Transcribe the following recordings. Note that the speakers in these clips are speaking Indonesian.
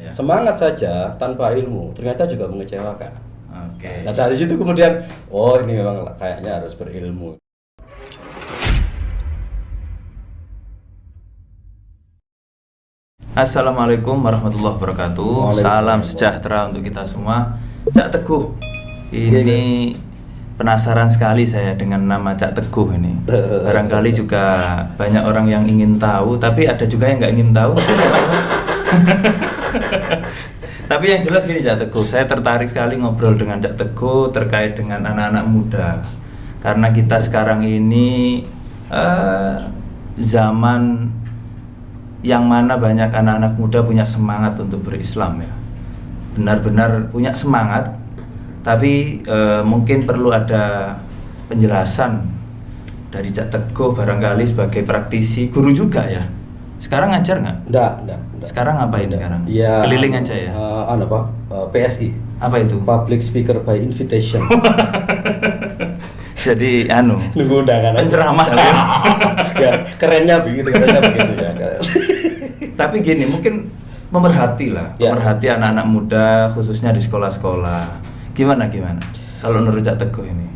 Ya. Semangat saja tanpa ilmu ternyata juga mengecewakan. Oke. Nah dari situ kemudian, oh ini memang kayaknya harus berilmu. Assalamualaikum warahmatullahi wabarakatuh. Waalaikumsalam. Salam sejahtera untuk kita semua. Cak Teguh, ini penasaran sekali saya dengan nama Cak Teguh ini. Barangkali juga banyak orang yang ingin tahu, tapi ada juga yang nggak ingin tahu. Tapi yang jelas gini Cak Teguh, saya tertarik sekali ngobrol dengan Cak Teguh terkait dengan anak-anak muda. Karena kita sekarang ini zaman yang mana banyak anak-anak muda punya semangat untuk berislam ya. Benar-benar punya semangat, tapi mungkin perlu ada penjelasan dari Cak Teguh barangkali sebagai praktisi, guru juga ya. Sekarang ngajar nggak? Enggak. Sekarang ngapain sekarang? Ya, Keliling aja ya? PSI. Apa itu? Public Speaker by Invitation. Jadi Nunggu undangan. penceramah. Ya, kerennya begitu ya. Tapi gini, mungkin memerhati lah, Ya. memerhati anak-anak muda khususnya di sekolah-sekolah. Gimana? Kalau menurut Cak Teguh ini?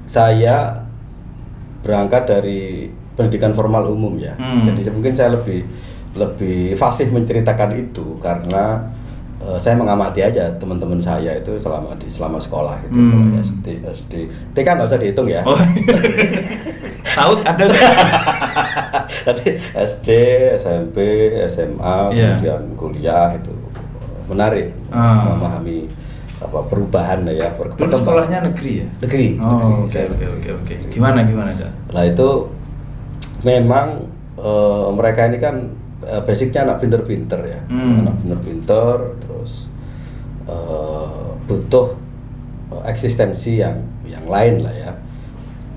Saya berangkat dari pendidikan formal umum ya. Jadi mungkin saya lebih fasih menceritakan itu karena saya mengamati aja teman-teman saya itu selama sekolah gitu. Mulai SD, TK nggak usah dihitung ya. Oh. Tahu ada Tadi SD, SMP, SMA, Iya. kemudian kuliah itu menarik memahami perubahan ya. Dulu sekolahnya negeri ya? Negeri. Oh, oke. Gimana Cak? Nah itu memang mereka ini kan basicnya anak pinter-pinter ya, anak pinter-pinter, terus butuh eksistensi yang lain lah ya,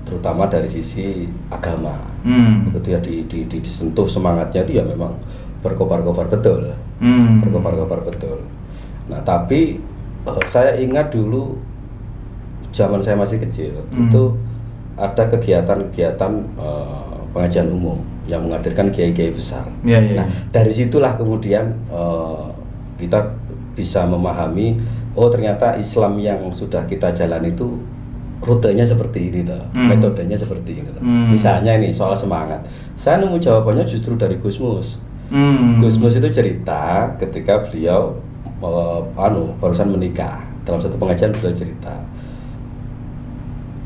terutama dari sisi agama. Begitu ya disentuh semangatnya itu ya memang berkobar-kobar betul, berkobar-kobar betul. Nah tapi saya ingat dulu zaman saya masih kecil itu ada kegiatan-kegiatan pengajian umum yang menghadirkan kiai-kiai besar. Nah dari situlah kemudian kita bisa memahami, oh ternyata Islam yang sudah kita jalan itu rutenya seperti ini toh, metodenya seperti ini toh. Misalnya ini soal semangat, saya nemu jawabannya justru dari Gus Mus. Gus Mus itu cerita ketika beliau barusan menikah, dalam satu pengajian beliau cerita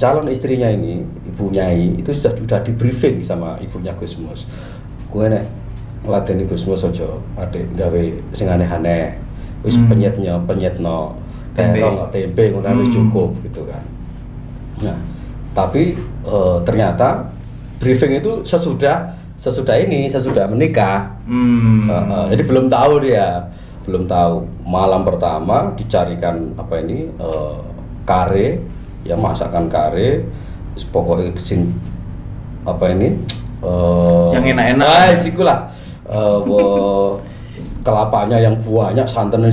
calon istrinya ini, Ibu Nyai itu sudah di briefing sama ibunya Gus Mus. Gue nek ngeladeni Gus Mus aja, adek gawe sing aneh-aneh, wis penyetno terong tempe ngono wis cukup gitu kan. Nah, tapi ternyata briefing itu sesudah menikah. Jadi belum tahu malam pertama dicarikan kare, ya masakan kare, pokoknya yang enak-enak. Isikulah kelapanya yang banyak, santannya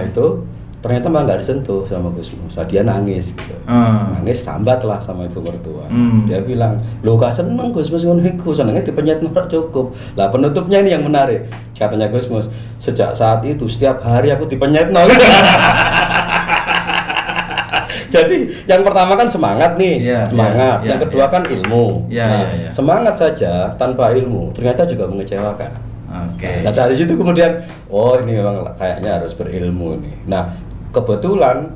itu ternyata malah nggak disentuh sama Gus Mus. Dia nangis gitu. Nangis sambat lah sama ibu mertua. Dia bilang, lo gak seneng Gus Mus ngono iku, senengnya dipenyet ora cukup. Lah penutupnya ini yang menarik. Katanya Gus Mus, sejak saat itu setiap hari aku dipenyet Jadi yang pertama kan semangat nih, semangat. Yang kedua kan ilmu. Semangat saja tanpa ilmu ternyata juga mengecewakan. Nah dari situ kemudian, oh ini memang kayaknya harus berilmu nih. Nah kebetulan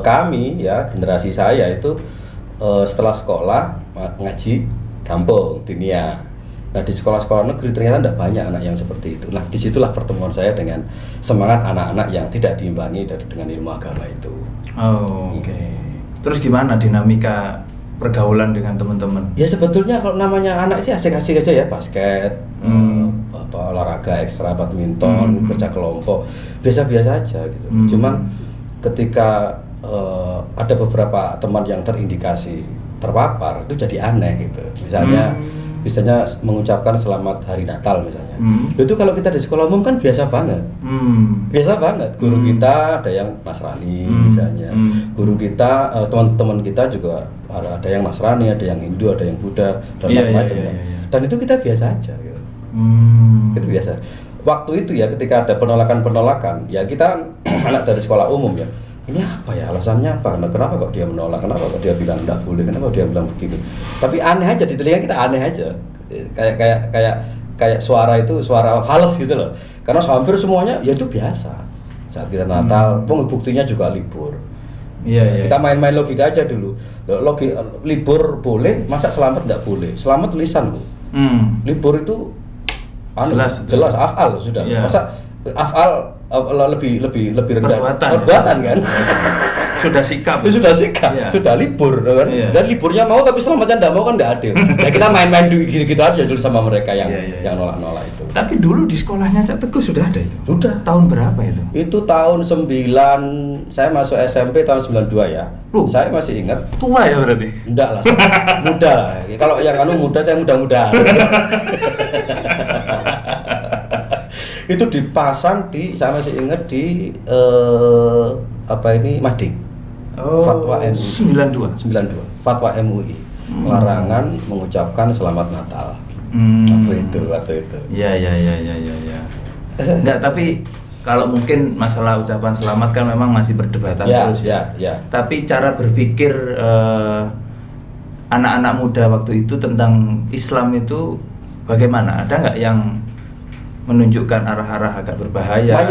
kami ya, generasi saya itu setelah sekolah ngaji kampung Dinia. Nah di sekolah-sekolah negeri ternyata tidak banyak anak yang seperti itu. Nah disitulah pertemuan saya dengan semangat anak-anak yang tidak diimbangi dengan ilmu agama itu. Terus gimana dinamika pergaulan dengan teman-teman? Ya sebetulnya kalau namanya anak sih asik-asik aja ya, basket, olahraga ekstra, badminton, kerja kelompok, biasa-biasa aja gitu. Cuman ketika ada beberapa teman yang terindikasi terpapar itu jadi aneh gitu. Misalnya mengucapkan selamat hari Natal misalnya. Itu kalau kita di sekolah umum kan biasa banget. Biasa banget. Guru kita ada yang Nasrani misalnya. Guru kita, teman-teman kita juga ada yang Nasrani, ada yang Hindu, ada yang Buddha dan macam-macam. Dan itu kita biasa aja gitu. Itu biasa. Waktu itu ya ketika ada penolakan-penolakan, ya kita anak dari sekolah umum ya. Ini apa ya alasannya apa? Kenapa kok dia menolak? Kenapa kok dia bilang enggak boleh? Kenapa dia bilang begini? Tapi aneh aja di telinga kita, aneh aja. Kayak suara itu suara fals gitu loh. Karena hampir semuanya ya itu biasa. Saat kita Natal, buktinya juga libur. Iya. Kita main-main logika aja dulu. Libur boleh, masa selamat enggak boleh? Selamat lisan, Bu. Libur itu jelas afal sudah. Yeah. Masa afal lebih rendah perbuatan kan? Sudah sikap. Yeah. Sudah libur kan? Yeah. Dan liburnya mau tapi selamatnya enggak mau kan enggak adil. Ya kita main-main gitu aja dulu sama mereka yang nolak-nolak itu. Tapi dulu di sekolahnya Cak Teguh sudah ada itu. Sudah. Tahun berapa itu? Itu tahun 9, saya masuk SMP tahun 92 ya. Saya masih ingat. Tua ya berarti? Enggak lah, muda lah. Kalau yang muda saya muda-muda. Itu dipasang saya masih ingat di Mading. Fatwa MUI 92. Fatwa MUI. Larangan mengucapkan selamat Natal. Waktu itu. Iya. Enggak, tapi kalau mungkin masalah ucapan selamat kan memang masih berdebatan terus ya. Tapi cara berpikir anak-anak muda waktu itu tentang Islam itu bagaimana? Ada nggak yang menunjukkan arah-arah agak berbahaya?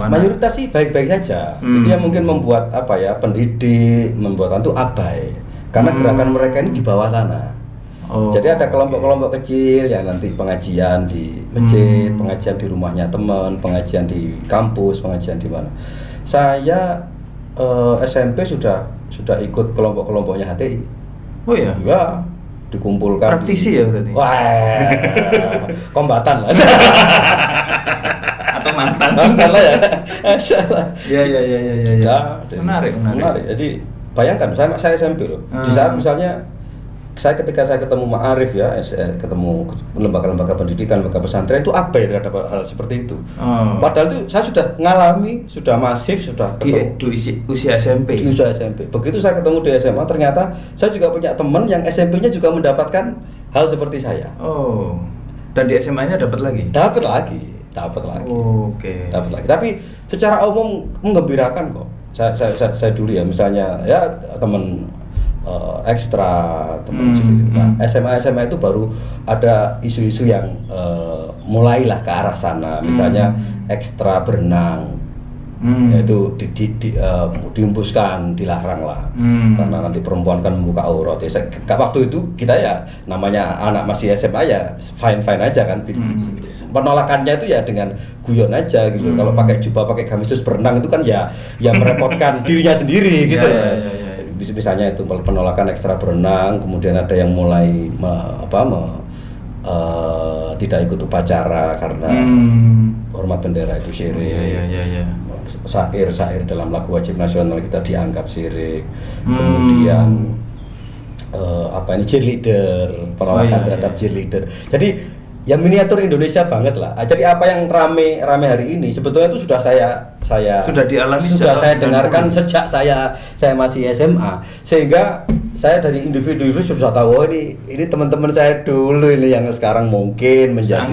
Mayoritas sih baik-baik saja. Itu yang mungkin membuat pendidik, membuat itu abai. Karena gerakan mereka ini di bawah tanah. Jadi ada kelompok-kelompok kecil yang nanti pengajian di masjid, pengajian di rumahnya teman, pengajian di kampus, pengajian di mana. Saya SMP sudah ikut kelompok-kelompoknya HTI. Oh ya? Ya, dikumpulkan. Praktisi ya berarti? Wah, kombatan lah. Atau mantan lah ya. Masyaallah. Iya. Menarik. Jadi bayangkan saya SMP loh. Di saat misalnya ketika saya ketemu Ma'arif ya, ketemu lembaga-lembaga pendidikan, lembaga pesantren itu abai terhadap hal seperti itu. Padahal itu saya sudah ngalami, sudah masif, sudah ketemu di usia SMP. Di usia SMP. Begitu saya ketemu di SMA, ternyata saya juga punya teman yang SMP-nya juga mendapatkan hal seperti saya. Dan di SMA-nya dapat lagi. Dapat lagi. Oke. Dapat lagi. Tapi secara umum menggembirakan kok. Saya dulu ya, misalnya ya teman ekstra teman SMA itu baru ada isu-isu yang mulailah ke arah sana, misalnya ekstra berenang, yaitu dihembuskan, dilarang lah, karena nanti perempuan kan membuka aurat. Waktu itu kita ya namanya anak masih SMA ya fine aja kan, penolakannya itu ya dengan guyon aja gitu. Kalau pakai jubah, pakai gamis terus berenang itu kan ya merepotkan dirinya sendiri gitu ya. Misalnya itu penolakan ekstra berenang, kemudian ada yang mulai tidak ikut upacara karena hormat bendera itu syirik. Syair dalam lagu wajib nasional kita dianggap syirik. Kemudian cheerleader, penolakan terhadap cheerleader. Jadi ya miniatur Indonesia banget lah. Jadi apa yang rame hari ini sebetulnya itu sudah saya dengarkan sejak saya masih SMA, sehingga saya dari individu sudah tahu ini teman-teman saya dulu ini yang sekarang mungkin menjadi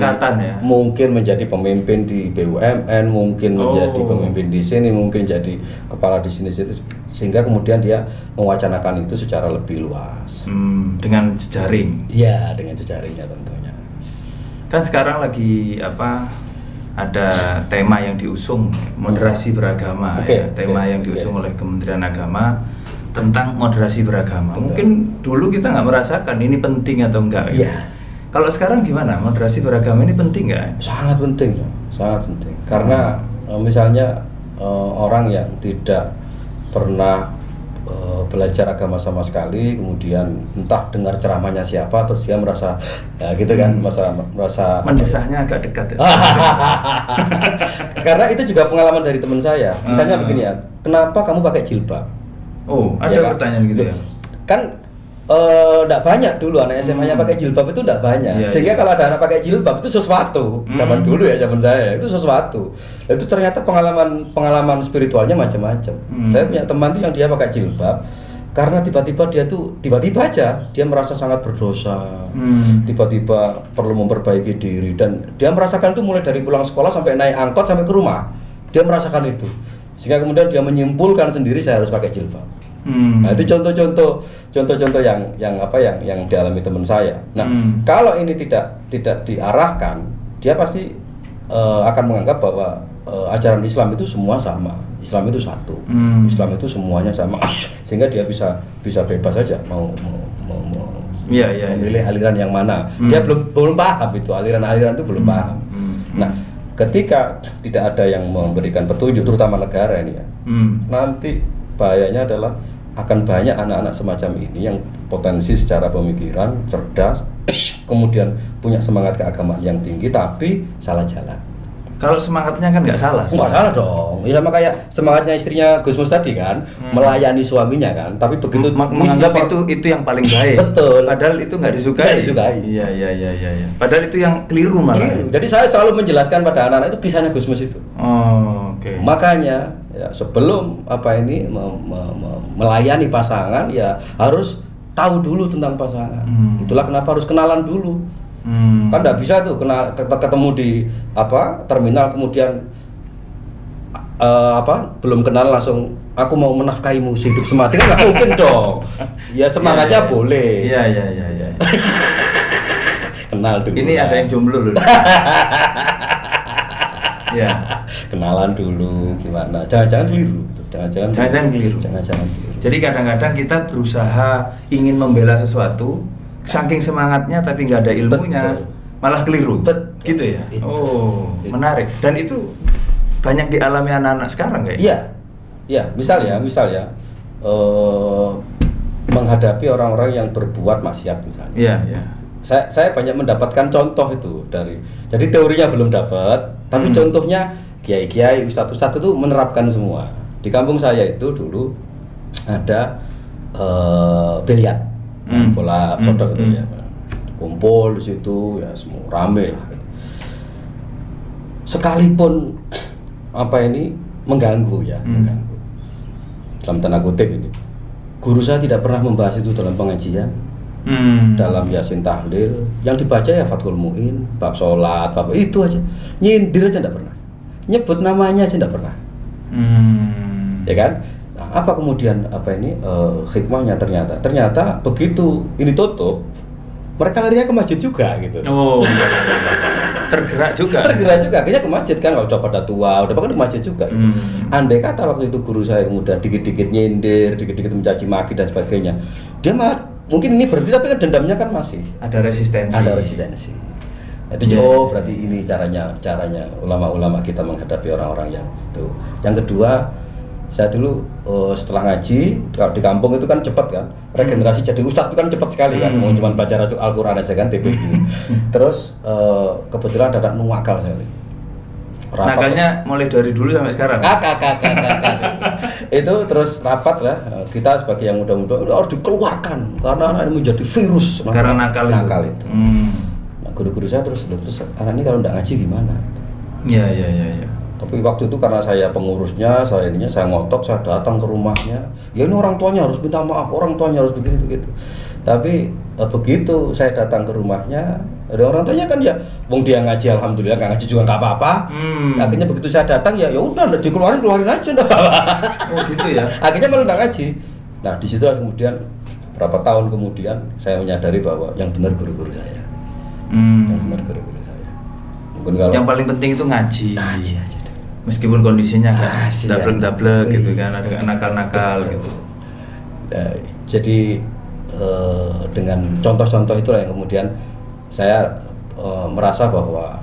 mungkin menjadi pemimpin di BUMN, mungkin menjadi pemimpin di sini, mungkin jadi kepala di sini situ, sehingga kemudian dia mewacanakan itu secara lebih luas dengan jejaring. Iya, dengan jejaringnya tentunya. Kan sekarang lagi ada tema yang diusung, moderasi beragama, yang diusung oleh Kementerian Agama tentang moderasi beragama. Mungkin dulu kita nggak merasakan ini penting atau enggak. Iya. Kalau sekarang gimana? Moderasi beragama ini penting nggak? Sangat penting. Karena misalnya orang yang tidak pernah belajar agama sama sekali, kemudian entah dengar ceramahnya siapa, terus dia merasa ya gitu kan, merasa mendesahnya agak dekat. Karena itu juga pengalaman dari teman saya. Misalnya begini ya, kenapa kamu pakai jilbab? Ada ya, pertanyaan gitu ya. Kan enggak banyak dulu anak SMA-nya pakai jilbab, itu enggak banyak. Sehingga kalau ada anak pakai jilbab itu sesuatu. Zaman dulu ya, zaman saya itu sesuatu. Itu ternyata pengalaman spiritualnya macam-macam. Saya punya teman tuh yang dia pakai jilbab. Karena tiba-tiba dia tuh tiba-tiba aja dia merasa sangat berdosa, tiba-tiba perlu memperbaiki diri dan dia merasakan itu mulai dari pulang sekolah sampai naik angkot sampai ke rumah dia merasakan itu, sehingga kemudian dia menyimpulkan sendiri saya harus pakai jilbab. Nah itu contoh-contoh yang dialami teman saya. Nah kalau ini tidak diarahkan, dia pasti akan menganggap bahwa ajaran Islam itu semua sama, Islam itu satu, Islam itu semuanya sama, sehingga dia bisa bebas saja mau memilih aliran yang mana. Dia belum paham itu aliran itu belum paham. Nah, ketika tidak ada yang memberikan petunjuk, terutama negara ini ya, nanti bahayanya adalah akan banyak anak-anak semacam ini yang potensi secara pemikiran cerdas, kemudian punya semangat keagamaan yang tinggi, tapi salah jalan. Kalau semangatnya kan nggak salah. Nggak salah dong. Ya sama kayak semangatnya istrinya Gus Mus tadi kan, melayani suaminya kan. Tapi begitu menganggap itu yang paling baik. Betul. Padahal itu nggak disukai. Nggak disukai. Iya. Padahal itu yang keliru malah. Keliru. Jadi saya selalu menjelaskan pada anak-anak itu kisahnya Gus Mus itu. Oh, oke. Makanya ya, sebelum melayani pasangan ya harus tahu dulu tentang pasangan. Itulah kenapa harus kenalan dulu. Kan nggak bisa tuh ketemu di terminal kemudian belum kenal langsung aku mau menafkahimu hidup semati, kan nggak mungkin dong. Ya semangatnya boleh. Iya. Kenal dulu. Ini ada yang jomblo loh. Ya. Kenalan dulu gimana? Jangan keliru. Jangan keliru. Jadi kadang-kadang kita berusaha ingin membela sesuatu, saking semangatnya tapi nggak ada ilmunya. Betul. Malah keliru. Gitu ya. Betul. Menarik. Dan itu banyak dialami anak-anak sekarang kayak. Iya. Misal ya, menghadapi orang-orang yang berbuat maksiat misalnya. Iya. Saya banyak mendapatkan contoh itu jadi teorinya belum dapat, tapi contohnya kiai-kiai, ustadz-ustadz itu menerapkan semua. Di kampung saya itu dulu ada biliar, bola foto gitu ya, kumpul di situ ya semua rame lah. Sekalipun mengganggu dalam tanda kutip ini, guru saya tidak pernah membahas itu dalam pengajian. Dalam Yasin Tahlil yang dibaca ya Fathul Mu'in, bab sholat, bab itu aja, nyindir aja tidak pernah, nyebut namanya aja tidak pernah. Ya kan? Nah, apa kemudian hikmahnya ternyata begitu ini tutup, mereka larinya ke masjid juga gitu. Oh, tergerak juga, akhirnya ke masjid kan, udah pada tua, udah bahkan ke masjid juga. Gitu. Andai kata waktu itu guru saya kemudian dikit-dikit nyindir, dikit-dikit mencaci maki dan sebagainya, dia malah mungkin ini berhenti, tapi kan dendamnya kan masih ada resistensi. Itu berarti ini caranya ulama-ulama kita menghadapi orang-orang yang itu. Yang kedua, saya dulu setelah ngaji di kampung itu kan cepat kan, regenerasi jadi ustadz itu kan cepat sekali kan, mau cuma baca Al-Quran aja kan TPG. Terus kebetulan ada nuwakal sekali. Nakalnya mulai dari dulu sampai sekarang. Itu terus rapat lah, kita sebagai yang muda-muda harus dikeluarkan karena anak ini menjadi virus. Karena nakal itu. Nah, guru-guru saya terus anak ini kalau nggak ngaji gimana? Iya. Tapi waktu itu karena saya pengurusnya, saya ngotot, saya datang ke rumahnya. Ya ini orang tuanya harus minta maaf, orang tuanya harus begitu. Tapi begitu saya datang ke rumahnya, ada orang tuanya kan ya, wong dia ngaji alhamdulillah, nggak ngaji juga nggak apa-apa. Akhirnya begitu saya datang ya udah keluarin aja nggak apa-apa. Oh gitu ya. Akhirnya malah nggak ngaji. Nah di situ kemudian berapa tahun kemudian saya menyadari bahwa yang benar guru-guru saya. Yang benar guru-guru saya. Mungkin kalau yang paling penting itu ngaji aja. Meskipun kondisinya kan dablek gitu kan, ada nakal-nakal gitu. Jadi dengan contoh-contoh itulah yang kemudian saya merasa bahwa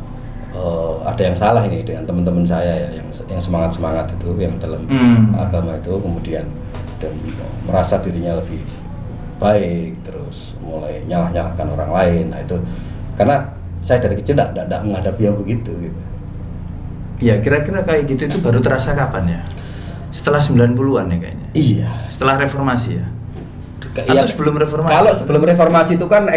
ada yang salah ini dengan teman-teman saya ya, yang semangat itu, yang dalam agama itu kemudian dan merasa dirinya lebih baik, terus mulai nyalahkan orang lain. Nah itu karena saya dari kecil tidak menghadapi yang begitu gitu. Ya kira-kira kayak gitu itu baru terasa kapan ya? Setelah 90-an ya kayaknya. Iya. Setelah reformasi ya? Atau sebelum reformasi? Kalau sebelum reformasi itu kan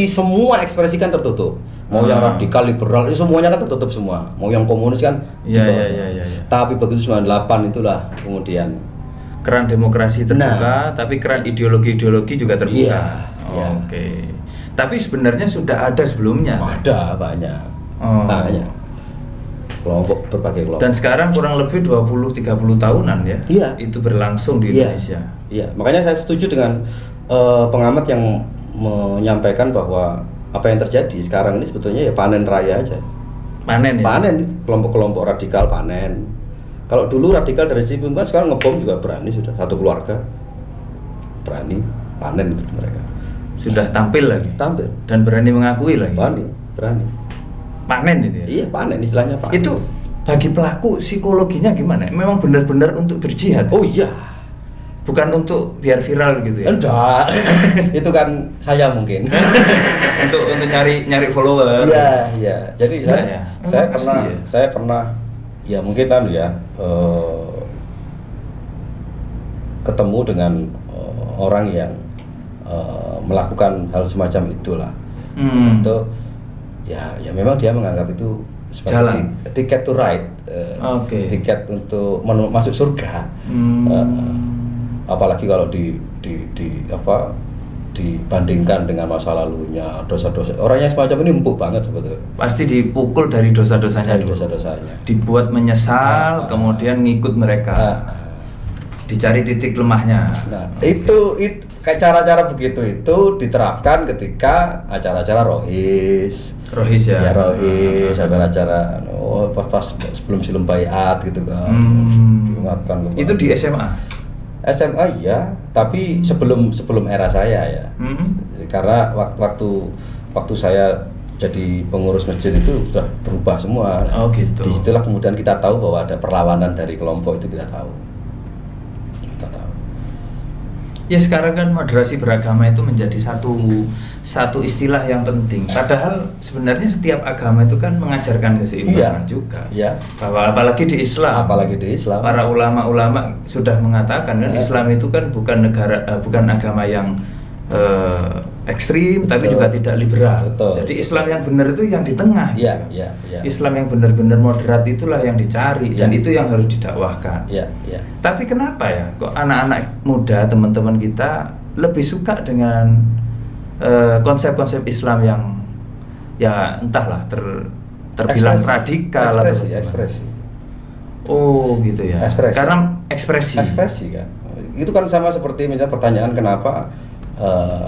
semua ekspresi kan tertutup. Mau yang radikal, liberal, itu semuanya kan tertutup semua. Mau yang komunis kan. Iya. Tapi begitu 98 itulah kemudian keran demokrasi terbuka, tapi keran ideologi juga terbuka. Iya, iya. Oke. Tapi sebenarnya sudah ada sebelumnya. Ada banyak. Oh. Banyak. Berbagai kelompok. Dan sekarang kurang lebih 20-30 tahunan ya. Iya. Itu berlangsung di Iya. Indonesia. Iya, makanya saya setuju dengan pengamat yang menyampaikan bahwa apa yang terjadi sekarang ini sebetulnya ya panen raya aja. Panen ya. Panen, kelompok-kelompok radikal panen. Kalau dulu radikal dari sisi kan sekarang ngebom juga berani sudah, satu keluarga berani panen itu mereka. Sudah tampil lagi. Tampil Dan berani mengakui lagi. berani. Panen itu ya. Iya, panen istilahnya panen. Itu bagi pelaku psikologinya gimana? Memang benar-benar untuk berjihad. Oh iya. Bukan untuk biar viral gitu ya. Enggak. Itu kan saya mungkin. untuk nyari follower. Iya. Jadi Enggak ya? saya pernah ya mungkin kan ya ketemu dengan orang yang melakukan hal semacam itulah. Itu ya memang dia menganggap itu sebagai tiket to ride, tiket untuk masuk surga. Apalagi kalau dibandingkan dengan masa lalunya, dosa-dosa orangnya semacam ini empuk banget sebetulnya. Pasti dipukul dari dosa-dosanya dulu. Dibuat menyesal, kemudian ngikut mereka. Dicari titik lemahnya. Nah, itu kayak cara-cara begitu itu diterapkan ketika acara-acara rohis ya. Ya rohis, acara-acara pas sebelum silum baiat gitu kan. Diingatkan itu di SMA ya, tapi sebelum era saya ya. Karena waktu saya jadi pengurus masjid itu sudah berubah semua. Oh gitu. Disitulah kemudian kita tahu bahwa ada perlawanan dari kelompok itu, kita tahu. Ya sekarang kan moderasi beragama itu menjadi satu istilah yang penting. Padahal sebenarnya setiap agama itu kan mengajarkan keseimbangan juga. Iya. Bahwa apalagi di Islam. Para ulama-ulama sudah mengatakan kan Islam itu kan bukan agama yang ekstrim, tapi juga tidak liberal. Betul. Jadi Islam yang benar itu yang di tengah. Iya. Islam yang benar-benar moderat itulah yang dicari dan itu yang harus didakwahkan. Iya. Tapi kenapa ya kok anak-anak muda, teman-teman kita lebih suka dengan konsep-konsep Islam yang ya entahlah terbilang radikal atau ekspresi. Oh gitu ya. Ekspresi. Karena ekspresi kan. Itu kan sama seperti misalnya pertanyaan kenapa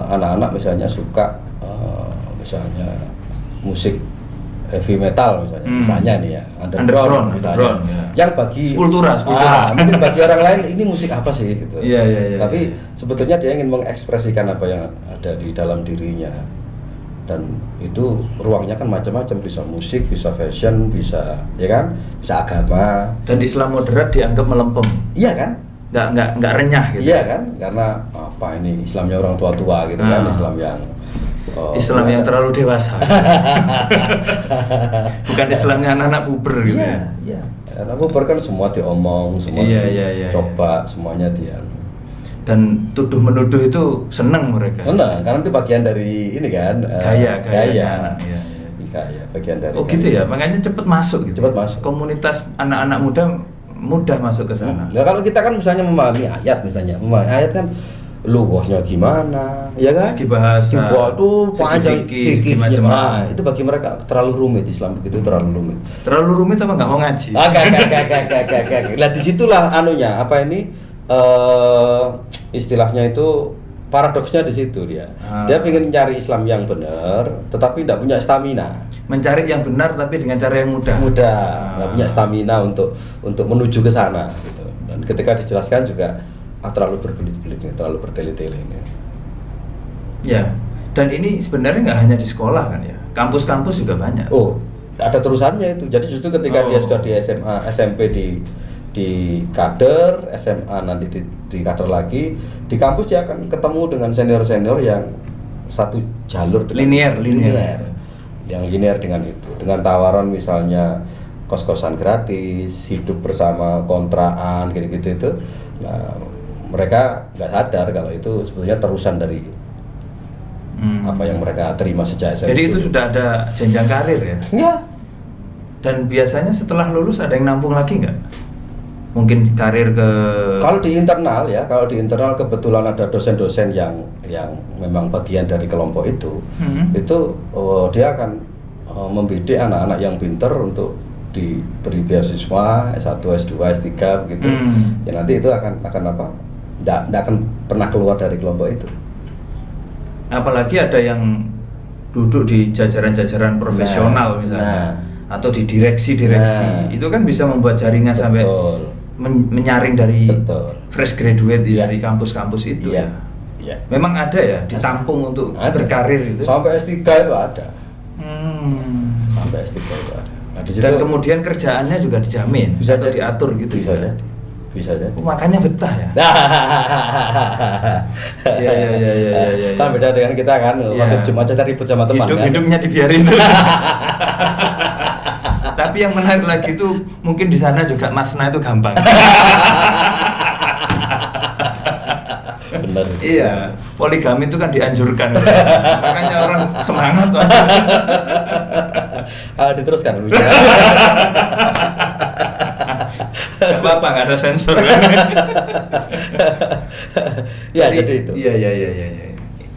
anak-anak misalnya suka misalnya musik heavy metal misalnya nih ya, underground misalnya. Ya. Yang bagi Sepultura. Mungkin bagi orang lain ini musik apa sih gitu. Iya. Tapi sebetulnya dia ingin mengekspresikan apa yang ada di dalam dirinya. Dan itu ruangnya kan macam-macam, bisa musik, bisa fashion, bisa ya kan, bisa agama. Dan Islam moderat dianggap melempem. Iya kan? Nggak renyah gitu. Iya kan? Karena apa ini Islamnya orang tua-tua gitu kan, Islam yang terlalu dewasa. Bukan Islamnya anak-anak puber gitu ya. Iya. Anak puber kan semua diomong, semua coba, semuanya dia. Dan tuduh menuduh itu senang mereka. Senang, karena itu bagian dari ini kan. Gaya. Gaya, bagian dari. Oh gitu ya, makanya cepat masuk gitu. Cepat masuk. Komunitas anak-anak muda mudah masuk ke sana. Nah, kalau kita kan misalnya memahami ayat kan lughahnya gimana, ya kan? Segi bahasa. Itu panjang fikih macam-macam. Itu bagi mereka terlalu rumit, Islam begitu terlalu rumit. Terlalu rumit apa nggak mau ngaji? Gak. Nah disitulah istilahnya itu paradoksnya di situ dia. Dia ingin mencari Islam yang benar, tetapi tidak punya stamina. Mencari yang benar tapi dengan cara yang mudah. Nggak punya stamina untuk menuju ke sana. Gitu. Dan ketika dijelaskan juga terlalu berbelit-belit, terlalu bertele-tele ini. Ya, dan ini sebenarnya nggak hanya di sekolah kan ya, kampus-kampus juga banyak. Oh, ada terusannya itu. Jadi justru ketika dia sudah di SMA, SMP di kader, SMA nanti di kader lagi, di kampus dia akan ketemu dengan senior-senior yang satu jalur linear. Yang linear dengan itu, dengan tawaran misalnya kos-kosan gratis, hidup bersama kontraan gitu-gitu itu. Nah, mereka nggak sadar kalau itu sebetulnya terusan dari apa yang mereka terima sejak SMP. Jadi itu sudah ada jenjang karir ya? Iya. Dan biasanya setelah lulus ada yang nampung lagi nggak? mungkin karir ke Kalau di internal kebetulan ada dosen-dosen yang memang bagian dari kelompok itu, dia akan membidik anak-anak yang pinter untuk diberi beasiswa S1, S2, S3 begitu. Ya nanti itu akan apa? Nggak akan pernah keluar dari kelompok itu. Apalagi ada yang duduk di jajaran-jajaran profesional misalnya, atau di direksi-direksi, itu kan bisa membuat jaringan sampai menyaring dari fresh graduate dari kampus-kampus itu. Ya. Memang ada ya ditampung untuk berkarir itu. Sampai S3 itu ada. Sampai S3 itu ada. Nah, di situ, dan kemudian kerjaannya juga dijamin, bisa atau diatur gitu. Bisa jadi. Makanya betah ya. Iya. Kan beda dengan kita kan, waktu Jumat aja ribut sama teman. Hidupnya dibiarin. Tapi yang menarik lagi itu mungkin di sana juga masna itu gampang. Benar. Iya, poligami itu kan dianjurkan. Makanya orang semangat tuh. Diteruskan. Gak apa-apa, gak ada sensor. Jadi itu. Iya.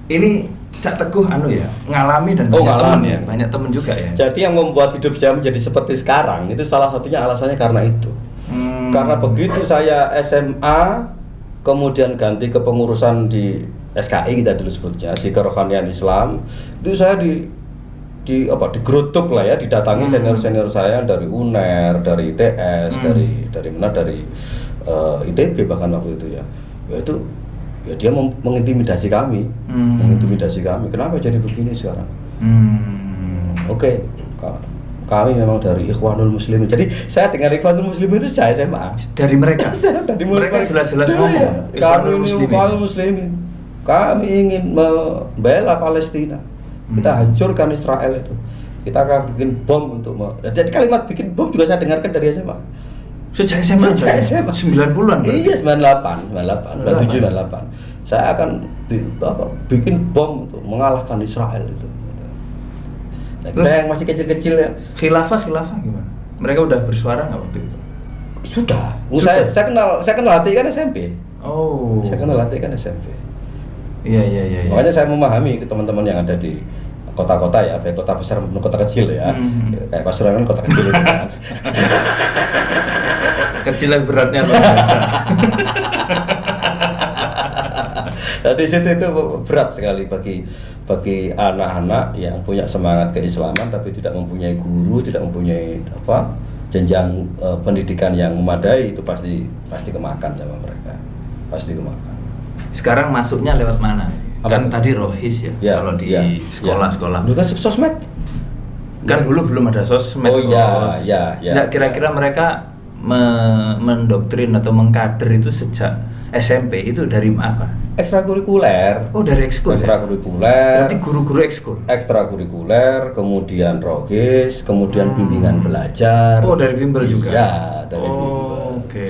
Ini Cak Teguh ngalami dan banyak teman ya, banyak teman juga ya. Jadi yang membuat hidup saya menjadi seperti sekarang itu salah satunya alasannya karena itu. Karena begitu saya SMA kemudian ganti kepengurusan di SKI kita dulu sebutnya, si kerohanian Islam, itu saya digerutuk lah ya, didatangi senior saya dari UNER, dari ITS, dari ITB bahkan waktu itu ya. Dia mengintimidasi kami, Kenapa jadi begini sekarang? Oke. Kami memang dari Ikhwanul Muslimin. Jadi saya dengar Ikhwanul Muslimin itu saya SMA. Dari mereka? Mereka jelas-jelas ngomong kami Ikhwanul Muslimin. Kami ingin membela Palestina. Kita hancurkan Israel itu. Kita akan bikin bom untuk jadi kalimat bikin bom juga saya dengarkan dari SMA. Sejak SMA? 90-an? Iya, 97, 98. Saya akan bikin bom untuk mengalahkan Israel itu. Nah, kita yang masih kecil-kecil ya. Khilafah gimana? Mereka udah bersuara nggak waktu itu? Sudah. Saya kenal hati kan SMP. Oh. Saya kenal hati kan SMP. Iya. Makanya saya memahami ke teman-teman yang ada di kota-kota ya, baik kota besar maupun kota kecil ya. Kayak Pasuruan kan kota kecil itu kan. Kecilnya beratnya luar biasa. Nah, di situ itu berat sekali bagi anak-anak yang punya semangat keislaman tapi tidak mempunyai guru, tidak mempunyai jenjang pendidikan yang memadai, itu pasti kemakan sama mereka. Pasti kemakan. Sekarang masuknya lewat mana? Kan tadi rohis ya, kalau di sekolah-sekolah. Dulu kan sosmed. Kan dulu belum ada sosmed. Oh iya. Nah, kira-kira mereka mendoktrin atau mengkader itu sejak SMP itu dari apa? Ekstrakurikuler. Oh, dari ekskul. Ekstrakurikuler. Berarti guru-guru ekskul. Ekstrakurikuler, kemudian rohis, kemudian bimbingan belajar. Oh, dari bimbel juga. Iya, dari bimbel. Oke.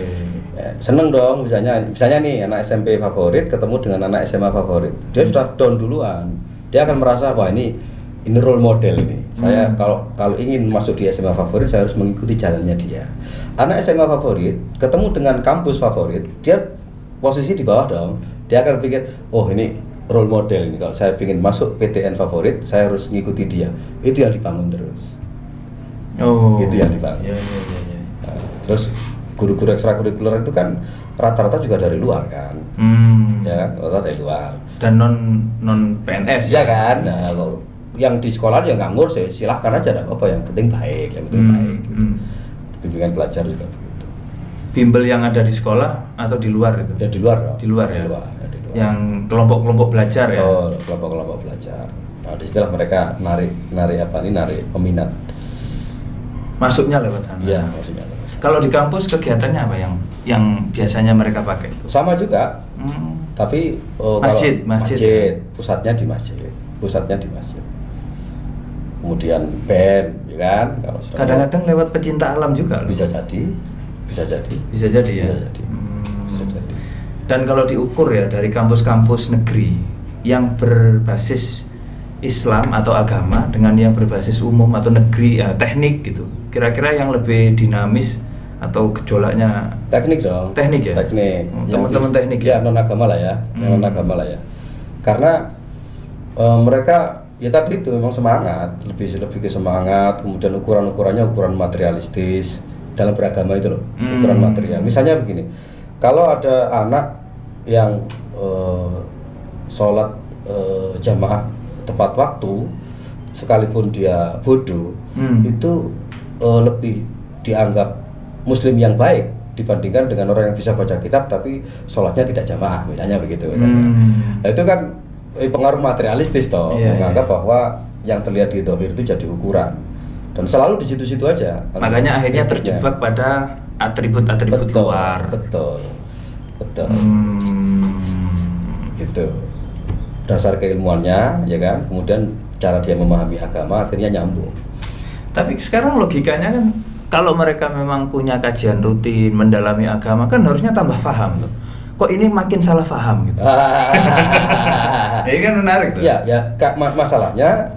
Seneng dong, misalnya nih anak SMP favorit ketemu dengan anak SMA favorit. Dia sudah down duluan. Dia akan merasa wah ini role model ini. Saya kalau ingin masuk di SMA favorit saya harus mengikuti jalannya dia. Anak SMA favorit ketemu dengan kampus favorit, dia posisi di bawah dong. Dia akan pikir, oh ini role model ini. Kalau saya ingin masuk PTN favorit, saya harus mengikuti dia. Itu yang dibangun terus. Oh. Itu yang dibangun. Iya. Nah, terus guru-guru ekstrakurikuler itu kan rata-rata juga dari luar kan. Ya kan, rata-rata dari luar. Dan non PNS. Ya kan. Nah, kalau yang di sekolah ya nggak ngurus ya, silahkan aja, enggak apa-apa, yang penting baik, baik. Bimbingan pelajar juga begitu. Bimbel yang ada di sekolah atau di luar itu? Ya di luar dong. Di luar ya. Di luar. Yang kelompok-kelompok belajar ya. Oh, kelompok-kelompok belajar. Nah, disitulah mereka narik peminat. Masuknya lewat sana. Iya, maksudnya. Kalau di kampus kegiatannya apa yang biasanya mereka pakai? Sama juga. Tapi masjid, pusatnya di masjid. Kemudian band, ya kan? Kadang-kadang lewat pecinta alam juga. Bisa jadi. Bisa jadi ya. Bisa jadi. Dan kalau diukur ya dari kampus-kampus negeri yang berbasis Islam atau agama dengan yang berbasis umum atau negeri teknik gitu, kira-kira yang lebih dinamis atau gejolaknya Teknik dong. teknik ya? Teknik. Teman-teman teknik ya? Non agama lah ya. Non agama lah ya. Karena mereka ya tadi itu memang semangat, lebih ke semangat, kemudian ukurannya ukuran materialistis dalam beragama itu loh, ukuran material. Misalnya begini, kalau ada anak yang sholat jamaah tepat waktu, sekalipun dia bodoh, itu lebih dianggap muslim yang baik dibandingkan dengan orang yang bisa baca kitab tapi sholatnya tidak jamaah, misalnya begitu. Nah, itu kan pengaruh materialistis toh, menganggap bahwa yang terlihat di zahir itu jadi ukuran, dan selalu di situ-situ aja. Makanya akhirnya terjebak pada atribut-atribut luar. Betul. Gitu. Dasar keilmuannya, ya kan. Kemudian cara dia memahami agama akhirnya nyambung. Tapi sekarang logikanya kan, kalau mereka memang punya kajian rutin, mendalami agama, kan harusnya tambah paham tuh. Kok ini makin salah paham gitu. Ini kan menarik tuh. Ya, masalahnya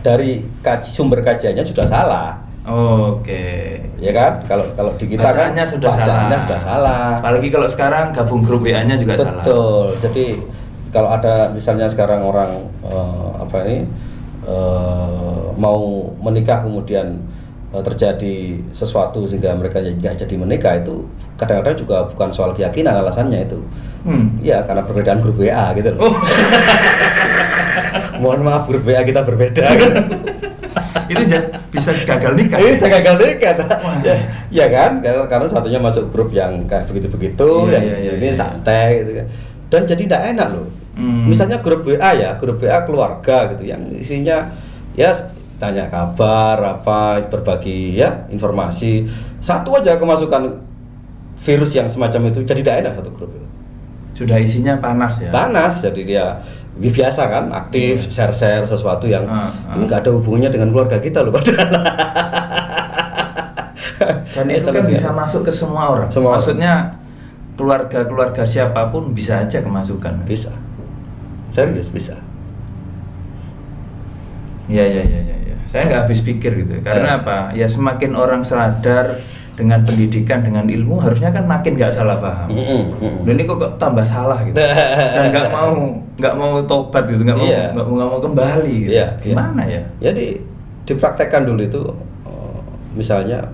dari sumber kajiannya sudah salah. Oke. Ya kan? Kalau di kita bacaannya kan sudah salah. Apalagi kalau sekarang gabung grup WA-nya juga salah. Betul. Jadi kalau ada misalnya sekarang orang mau menikah kemudian terjadi sesuatu sehingga mereka nggak jadi menikah, itu kadang-kadang juga bukan soal keyakinan alasannya itu. Ya karena perbedaan grup WA gitu loh. Mohon maaf, grup WA kita berbeda kan. Itu bisa gagal nikah. Bisa gagal nikah. Ya kan, karena satunya masuk grup yang kayak begitu-begitu, ini santai gitu kan. Dan jadi tidak enak loh. Misalnya grup WA keluarga gitu, yang isinya ya tanya kabar, berbagi ya informasi. Satu aja kemasukan virus yang semacam itu, jadi tidak enak satu grup itu. Sudah isinya panas ya. Panas, jadi dia biasa kan, aktif, share sesuatu yang ini nggak ada hubungannya dengan keluarga kita loh padahal. Dan itu kan bisa masuk ke semua orang. Maksudnya keluarga siapapun bisa aja kemasukan. Bisa. Serius bisa. Ya. Saya nggak habis pikir gitu. Karena apa? Ya semakin orang sadar dengan pendidikan, dengan ilmu, harusnya kan makin nggak salah paham. Dan ini kok tambah salah gitu. Dan nggak mau tobat gitu, nggak mau kembali gitu. Gimana ya? Jadi dipraktekkan dulu itu, misalnya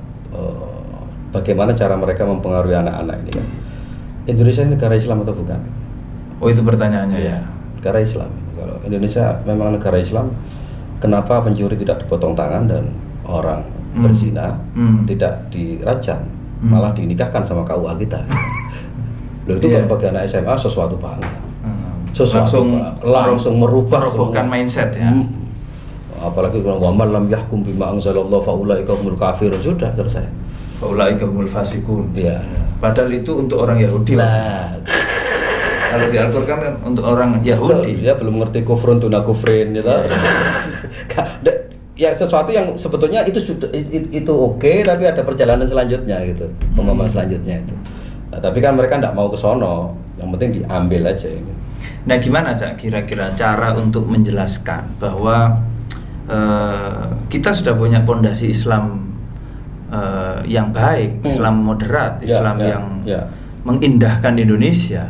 bagaimana cara mereka mempengaruhi anak-anak ini kan. Indonesia ini negara Islam atau bukan? Oh, itu pertanyaannya ya. Negara Islam. Kalau Indonesia memang negara Islam, kenapa pencuri tidak dipotong tangan dan orang berzina tidak dirajam, malah dinikahkan sama KUA kita? Loh itu kalau bagi anak SMA sesuatu banget. Langsung merubah mindset ya. Apalagi kalau waman lam yahkum bima anzalallahu faulaika humul kafirun, sudah selesai. Faulaika humul fasikun. Iya. Padahal itu untuk orang Yahudi. Kalau di Al-Qur'an kan untuk orang Yahudi. Dia belum ngerti kufrun tuna kufrin gitu. Ya sesuatu yang sebetulnya itu oke, tapi ada perjalanan selanjutnya gitu, pemahaman selanjutnya itu. Nah, tapi kan mereka enggak mau ke sono, yang penting diambil aja ini. Nah, gimana Cak kira-kira cara untuk menjelaskan bahwa kita sudah punya pondasi Islam yang baik, Islam moderat, Islam yang mengindahkan Indonesia.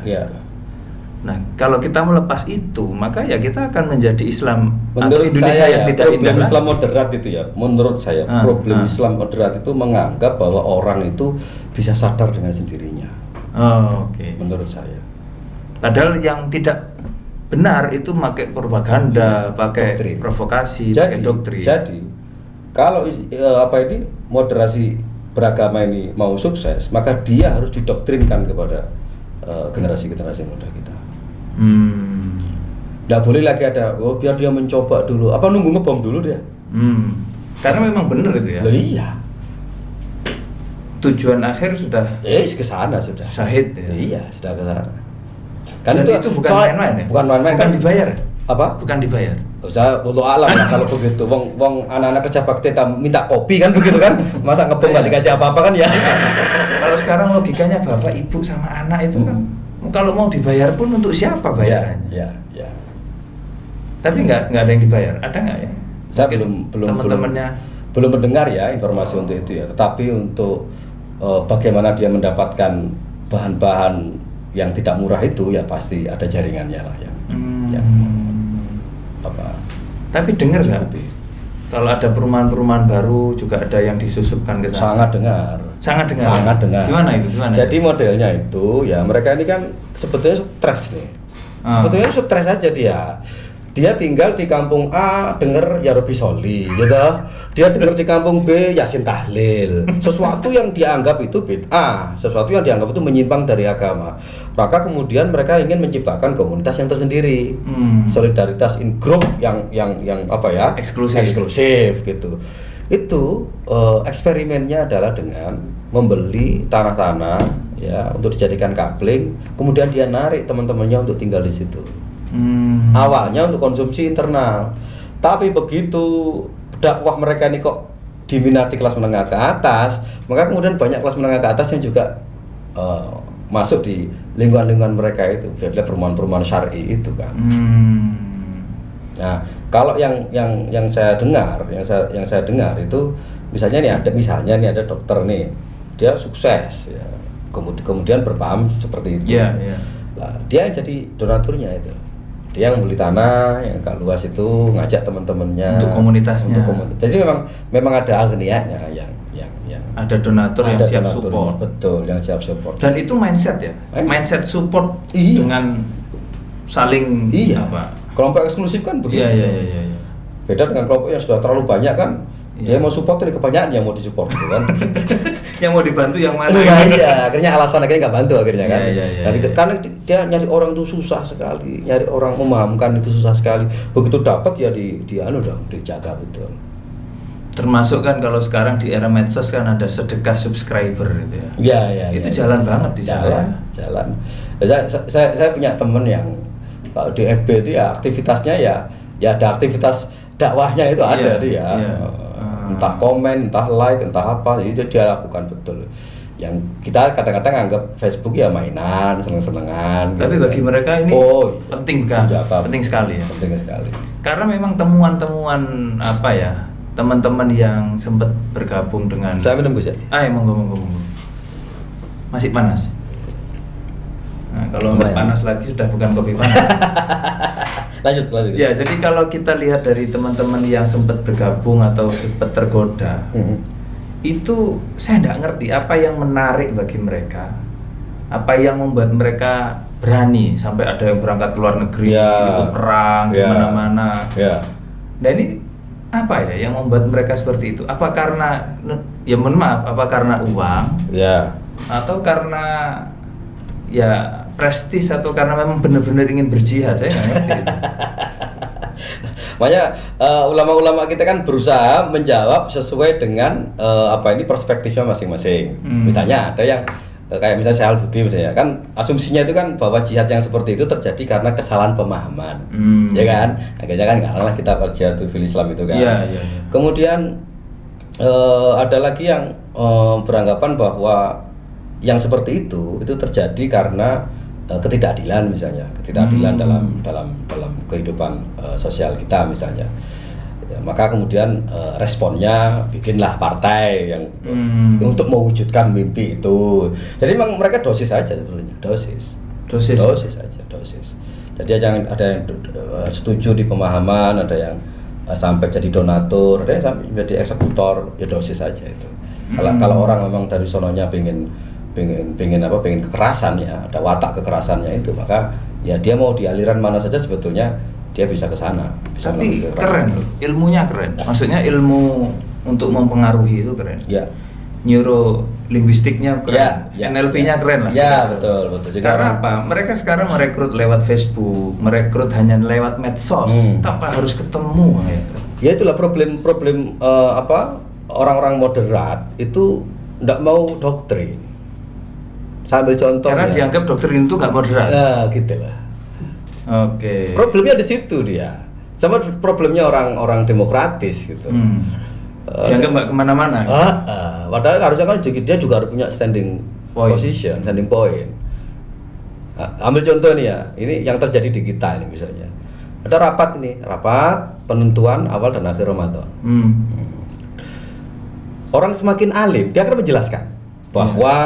Nah, kalau kita melepas itu, maka ya kita akan menjadi Islam menurut Indonesia saya, yang tidak problem indah. Islam moderat itu ya, menurut saya problem Islam moderat itu menganggap bahwa orang itu bisa sadar dengan sendirinya. Oke. Menurut saya. Padahal yang tidak benar itu pakai propaganda, pakai doktrin, provokasi, pakai doktrin. Jadi kalau moderasi beragama ini mau sukses, maka dia harus didoktrinkan kepada generasi-generasi muda kita. Nggak boleh lagi ada, biar dia mencoba dulu, nunggu ngebom dulu dia. Karena memang benar itu ya. Loh iya. Tujuan akhir sudah. Ke sana sudah. Syahid ya. Iya, sudah ke sana. Kan itu bukan main-main ya. Bukan main-main. Bukan dibayar. Apa? Bukan dibayar. Saya wallahu alam ya kalau begitu. Wong anak-anak kerja bakti minta kopi kan begitu kan. Masa ngebom nggak dikasih apa-apa kan ya. Kalau sekarang logikanya bapak ibu sama anak itu kan kalau mau dibayar pun untuk siapa bayarannya? Ya. Tapi nggak ada yang dibayar, ada nggak ya? Saya belum teman-temannya belum mendengar ya informasi untuk itu ya. Tetapi untuk bagaimana dia mendapatkan bahan-bahan yang tidak murah itu, ya pasti ada jaringannya lah yang apa. Tapi dengar nggak kalau ada perumahan-perumahan baru juga ada yang disusupkan ke sana? Sangat dengar. Sangat dengar. Gimana itu? Jadi modelnya itu ya mereka ini kan sebetulnya stres nih. Sebetulnya stres aja dia tinggal di kampung A denger Ya Robi Soli gitu. Dia denger di kampung B Yasin Tahlil. Sesuatu yang dianggap itu bid'ah, sesuatu yang dianggap itu menyimpang dari agama. Maka kemudian mereka ingin menciptakan komunitas yang tersendiri. Solidaritas in group yang apa ya? Eksklusif gitu. Itu eksperimennya adalah dengan membeli tanah-tanah ya untuk dijadikan kapling, kemudian dia narik teman-temannya untuk tinggal di situ. Awalnya untuk konsumsi internal, tapi begitu dakwah mereka ini kok diminati kelas menengah ke atas, maka kemudian banyak kelas menengah ke atas yang juga masuk di lingkungan-lingkungan mereka itu, biarlah perumahan-perumahan syar'i itu kan. Nah, kalau yang saya dengar, yang saya dengar itu misalnya nih ada dokter nih, dia sukses ya. Kemudian berpaham seperti itu. Nah, dia yang jadi donaturnya itu. Dia yang beli tanah yang agak luas itu, ngajak teman-temannya untuk komunitasnya. Jadi memang ada agnianya yang ada donatur yang siap support. Betul, yang siap support. Dan itu mindset ya. Mindset support dengan saling apa? Kelompok eksklusif kan begitu. Iya. Beda dengan kelompok yang sudah terlalu banyak kan. Dia mau support, ini kebanyakan yang mau disupport gitu kan. Yang mau dibantu yang mana? Iya, akhirnya alasan akhirnya nggak bantu akhirnya kan. Karena dia nyari orang itu susah sekali, nyari orang memahamkan itu susah sekali. Begitu dapat ya dijaga betul. Termasuk kan kalau sekarang di era medsos kan ada sedekah subscriber gitu ya. Iya. Itu jalan banget di sana. Jalan. Saya punya temen yang kalau di FB itu ya aktivitasnya ya ada aktivitas dakwahnya itu ada dia. Entah komen, entah like, entah apa, itu dia lakukan betul. Yang kita kadang-kadang anggap Facebook ya mainan, seneng-senengan. Tapi bagi mereka ini penting kan? Penting sekali ya. Penting sekali. Karena memang temuan-temuan apa ya, teman-teman yang sempat bergabung dengan. Saya minum Gus ya. Monggo. Masih panas. Nah, kalau nggak panas lagi sudah bukan kopi panas. Lanjut. Ya, jadi kalau kita lihat dari teman-teman yang sempat bergabung atau sempat tergoda, itu saya nggak ngerti apa yang menarik bagi mereka, apa yang membuat mereka berani sampai ada yang berangkat ke luar negeri, ikut perang di mana-mana. Nah ini apa ya yang membuat mereka seperti itu? Apa karena apa karena uang? Atau karena ya prestis, atau karena memang benar-benar ingin berjihad? Saya nggak ngerti itu. Makanya ulama-ulama kita kan berusaha menjawab sesuai dengan perspektifnya masing-masing. Misalnya ada yang kayak misalnya Syekh Al-Budi misalnya, kan asumsinya itu kan bahwa jihad yang seperti itu terjadi karena kesalahan pemahaman, ya kan? Akhirnya kan nggak lah kita berjihad fil Islam itu kan. Kemudian ada lagi yang beranggapan bahwa yang seperti itu terjadi karena ketidakadilan misalnya, dalam kehidupan sosial kita misalnya. Ya, maka kemudian responnya bikinlah partai yang untuk mewujudkan mimpi itu. Jadi memang mereka dosis saja sebenarnya, dosis saja. Jadi ada yang setuju di pemahaman, ada yang sampai jadi donatur, ada yang sampai jadi eksekutor, ya dosis saja itu. Kalau orang memang dari sononya pengen kekerasan ya, ada watak kekerasannya itu, maka ya dia mau di aliran mana saja sebetulnya dia bisa ke sana. Tapi keren loh, ilmunya keren. Maksudnya ilmu untuk mempengaruhi itu keren. Ya. Neurolinguistiknya keren. NLP-nya keren lah. Ya, betul. Jadi karena apa? Mereka sekarang merekrut lewat Facebook, merekrut hanya lewat medsos, tanpa harus ketemu ya. Itulah problem orang-orang moderat itu enggak mau doktrin. Sambil contoh karena dianggap doktrin itu nggak moderat. Nah, gitulah. Oke. Problemnya di situ dia. Sama problemnya orang-orang demokratis gitu. Dianggap nggak kemana-mana. Padahal harusnya kan dia juga harus punya standing position, standing point. Ambil contoh nih ya, ini yang terjadi di kita ini misalnya. Ada rapat penentuan awal dan akhir Ramadan. Orang semakin alim, dia akan menjelaskan bahwa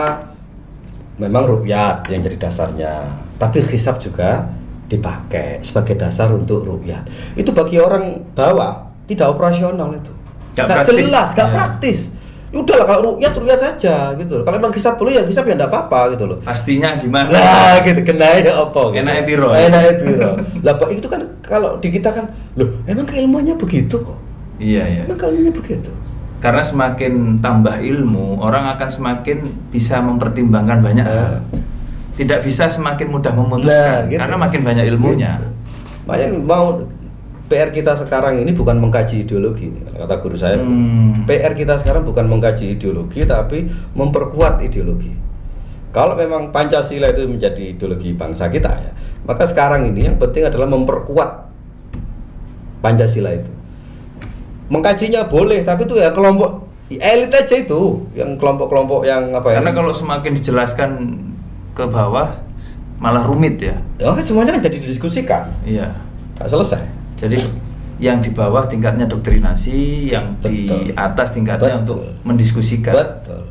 memang ru'yat yang jadi dasarnya, tapi hisab juga dipakai sebagai dasar untuk ru'yat. Itu bagi orang bawah tidak operasional itu, gak jelas, gak praktis. Udahlah kalau ru'yat saja gitu. Kalau emang hisab boleh ya hisab ya enggak apa-apa gitu loh. Pastinya gimana? Lah gitu kena ya apa? Enake piro? Enake piro. Lah Pak itu kan kalau di kita kan loh emang keilmuannya begitu kok. Iya. Emang keilmuannya begitu. Karena semakin tambah ilmu, orang akan semakin bisa mempertimbangkan banyak hal. Tidak bisa semakin mudah memutuskan, gitu. karena makin banyak ilmunya. Gitu. Makanya mau PR kita sekarang ini bukan mengkaji ideologi, kata guru saya. PR kita sekarang bukan mengkaji ideologi, tapi memperkuat ideologi. Kalau memang Pancasila itu menjadi ideologi bangsa kita ya, maka sekarang ini yang penting adalah memperkuat Pancasila itu. Mengkajinya boleh, tapi itu ya kelompok elit aja itu, yang kelompok-kelompok yang apa ya? Karena kalau semakin dijelaskan ke bawah malah rumit ya. Ya kan semuanya kan jadi didiskusikan. Iya. Gak selesai. Jadi yang di bawah tingkatnya doktrinasi, yang Betul. di atas tingkatnya Betul. untuk mendiskusikan. Betul.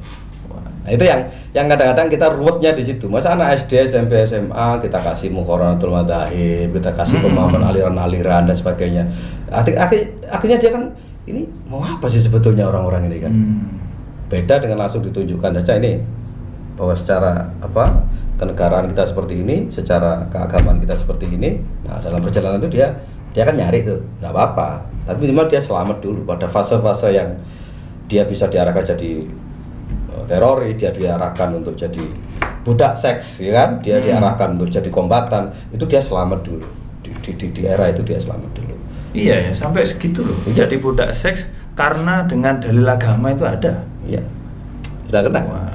Nah, itu yang kadang-kadang kita ruwetnya di situ. Masa anak SD, SMP, SMA kita kasih muqaranatul madzahib, kita kasih pemahaman aliran-aliran dan sebagainya. Akhirnya dia kan ini mau apa sih sebetulnya orang-orang ini kan? Beda dengan langsung ditunjukkan saja ini bahwa secara apa kenegaraan kita seperti ini, secara keagamaan kita seperti ini. Nah, dalam perjalanan itu dia kan nyari tuh, nggak apa-apa. Tapi minimal dia selamat dulu pada fase-fase yang dia bisa diarahkan jadi teroris, dia diarahkan untuk jadi budak seks, ya kan? Dia diarahkan untuk jadi kombatan, itu dia selamat dulu. Di era itu dia selamat dulu. Iya ya, sampai segitu loh. Jadi budak seks karena dengan dalil agama itu ada. Iya. Sudah kena. Wah,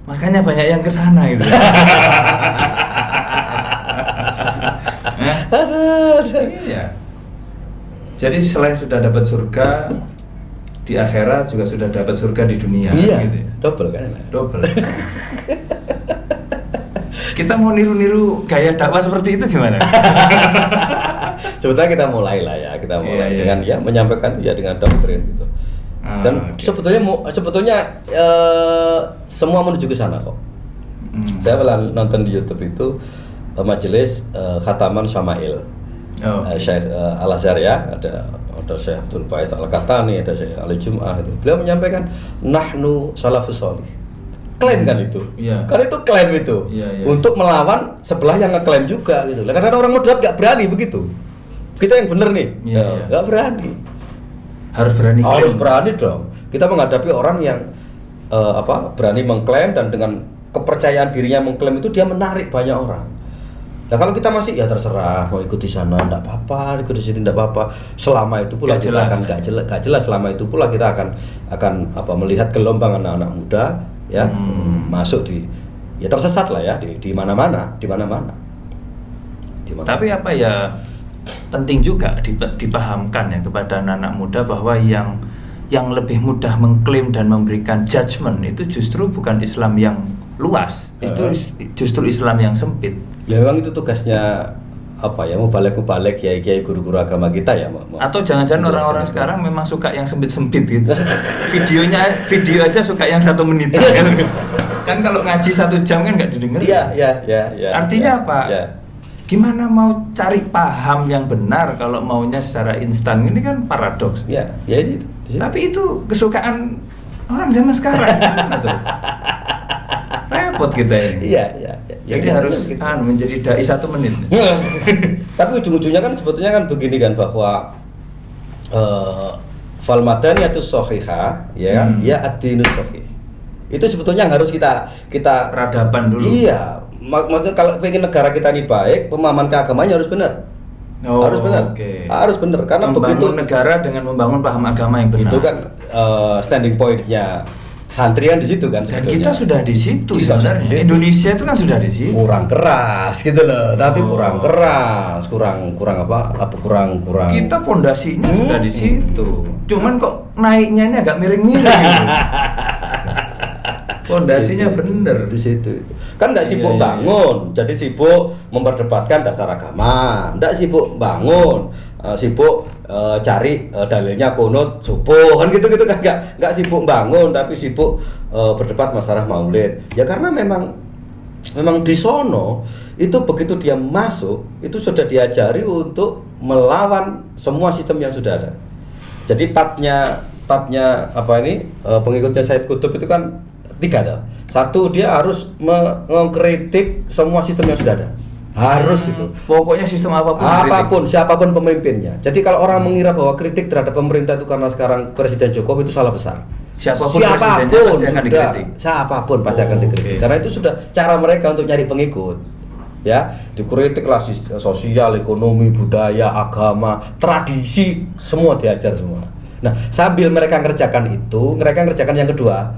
makanya banyak yang kesana gitu. Aduh. Iya. Jadi selain sudah dapat surga di akhirat juga sudah dapat surga di dunia. Iya. Gitu. Double kan? Double. Kita mau niru-niru gaya dakwah seperti itu gimana? Sebetulnya kita mulai lah ya, kita mulai dengan ya menyampaikan ya dengan doktrin gitu. Dan sebetulnya semua menuju ke sana kok. Saya pernah nonton di YouTube itu majelis khataman Syama'il. Syekh Al-Azhar ya, ada Syekh Abdul Ba'is Al-Katani, ada Syekh Ali Jum'ah itu. Beliau menyampaikan nahnu salafus sholih. Klaim kan itu. Iya. Kan itu klaim itu. Iya. Untuk melawan sebelah yang ngeklaim juga gitu. Karena orang moderat gak berani begitu. Kita yang bener nih, gak berani. Harus berani. Harus berani dong. Kita menghadapi orang yang berani mengklaim dan dengan kepercayaan dirinya mengklaim itu dia menarik banyak orang. Nah kalau kita masih ya terserah mau ikut di sana enggak apa-apa, ikut di sini enggak apa-apa. Selama itu pula kita akan gak jelas. Selama itu pula kita akan melihat gelombang anak-anak muda ya masuk di ya tersesat lah ya di mana-mana. Tapi apa ya penting juga dipahamkan ya kepada anak-anak muda bahwa yang lebih mudah mengklaim dan memberikan judgement itu justru bukan Islam yang luas, itu justru Islam yang sempit. Ya memang itu tugasnya mubalik kiai guru-guru agama kita ya. Atau jangan-jangan orang-orang sekarang memang suka yang sempit-sempit gitu. Video aja suka yang 1 menit. Kan kalau ngaji 1 jam kan nggak didengar. Iya. Artinya apa? Ya. Gimana mau cari paham yang benar kalau maunya secara instan? Ini kan paradoks. Iya itu. Tapi itu kesukaan orang zaman sekarang. Repot kita ini. Iya. Jadi harus menjadi dai 1 menit. Tapi ujung-ujungnya kan sebetulnya kan begini kan bahwa fal madaniyatus shahihah ya kan ya ad-dinus shahih. Itu sebetulnya yang harus kita peradaban dulu. Iya. Maksudnya kalau ingin negara kita ini baik, pemahaman keagamannya harus benar. Harus benar. Okay. Harus benar karena membangun begitu negara dengan membangun paham agama yang benar. Itu kan standing point-nya santri kan di situ kan. Dan kita sudah di situ kita sebenarnya. Indonesia itu kan sudah di situ. Kurang keras gitu loh, tapi kurang keras, kurang. Kita pondasinya sudah di situ. Cuman kok naiknya ini agak miring-miring gitu. Pondasinya bener di situ. Kan nggak sibuk bangun, jadi sibuk memperdebatkan dasar agama. Nggak sibuk bangun, sibuk cari dalilnya kunut subuh kan gitu kan, nggak sibuk bangun tapi sibuk berdebat masalah maulid. Ya karena memang di sono itu begitu dia masuk itu sudah diajari untuk melawan semua sistem yang sudah ada. Jadi papnya pengikutnya Said Qutb itu kan 3 tuh. 1, dia harus mengkritik semua sistem yang sudah ada. Harus itu. Pokoknya sistem apapun siapapun pemimpinnya. Jadi kalau orang mengira bahwa kritik terhadap pemerintah itu karena sekarang Presiden Jokowi itu salah besar. Siapapun pasti akan dikritik. Siapapun pasti akan dikritik. Karena itu sudah cara mereka untuk nyari pengikut. Ya, dikritiklah sosial, ekonomi, budaya, agama, tradisi, semua diajar semua. Nah, sambil mereka ngerjakan itu, mereka ngerjakan yang kedua,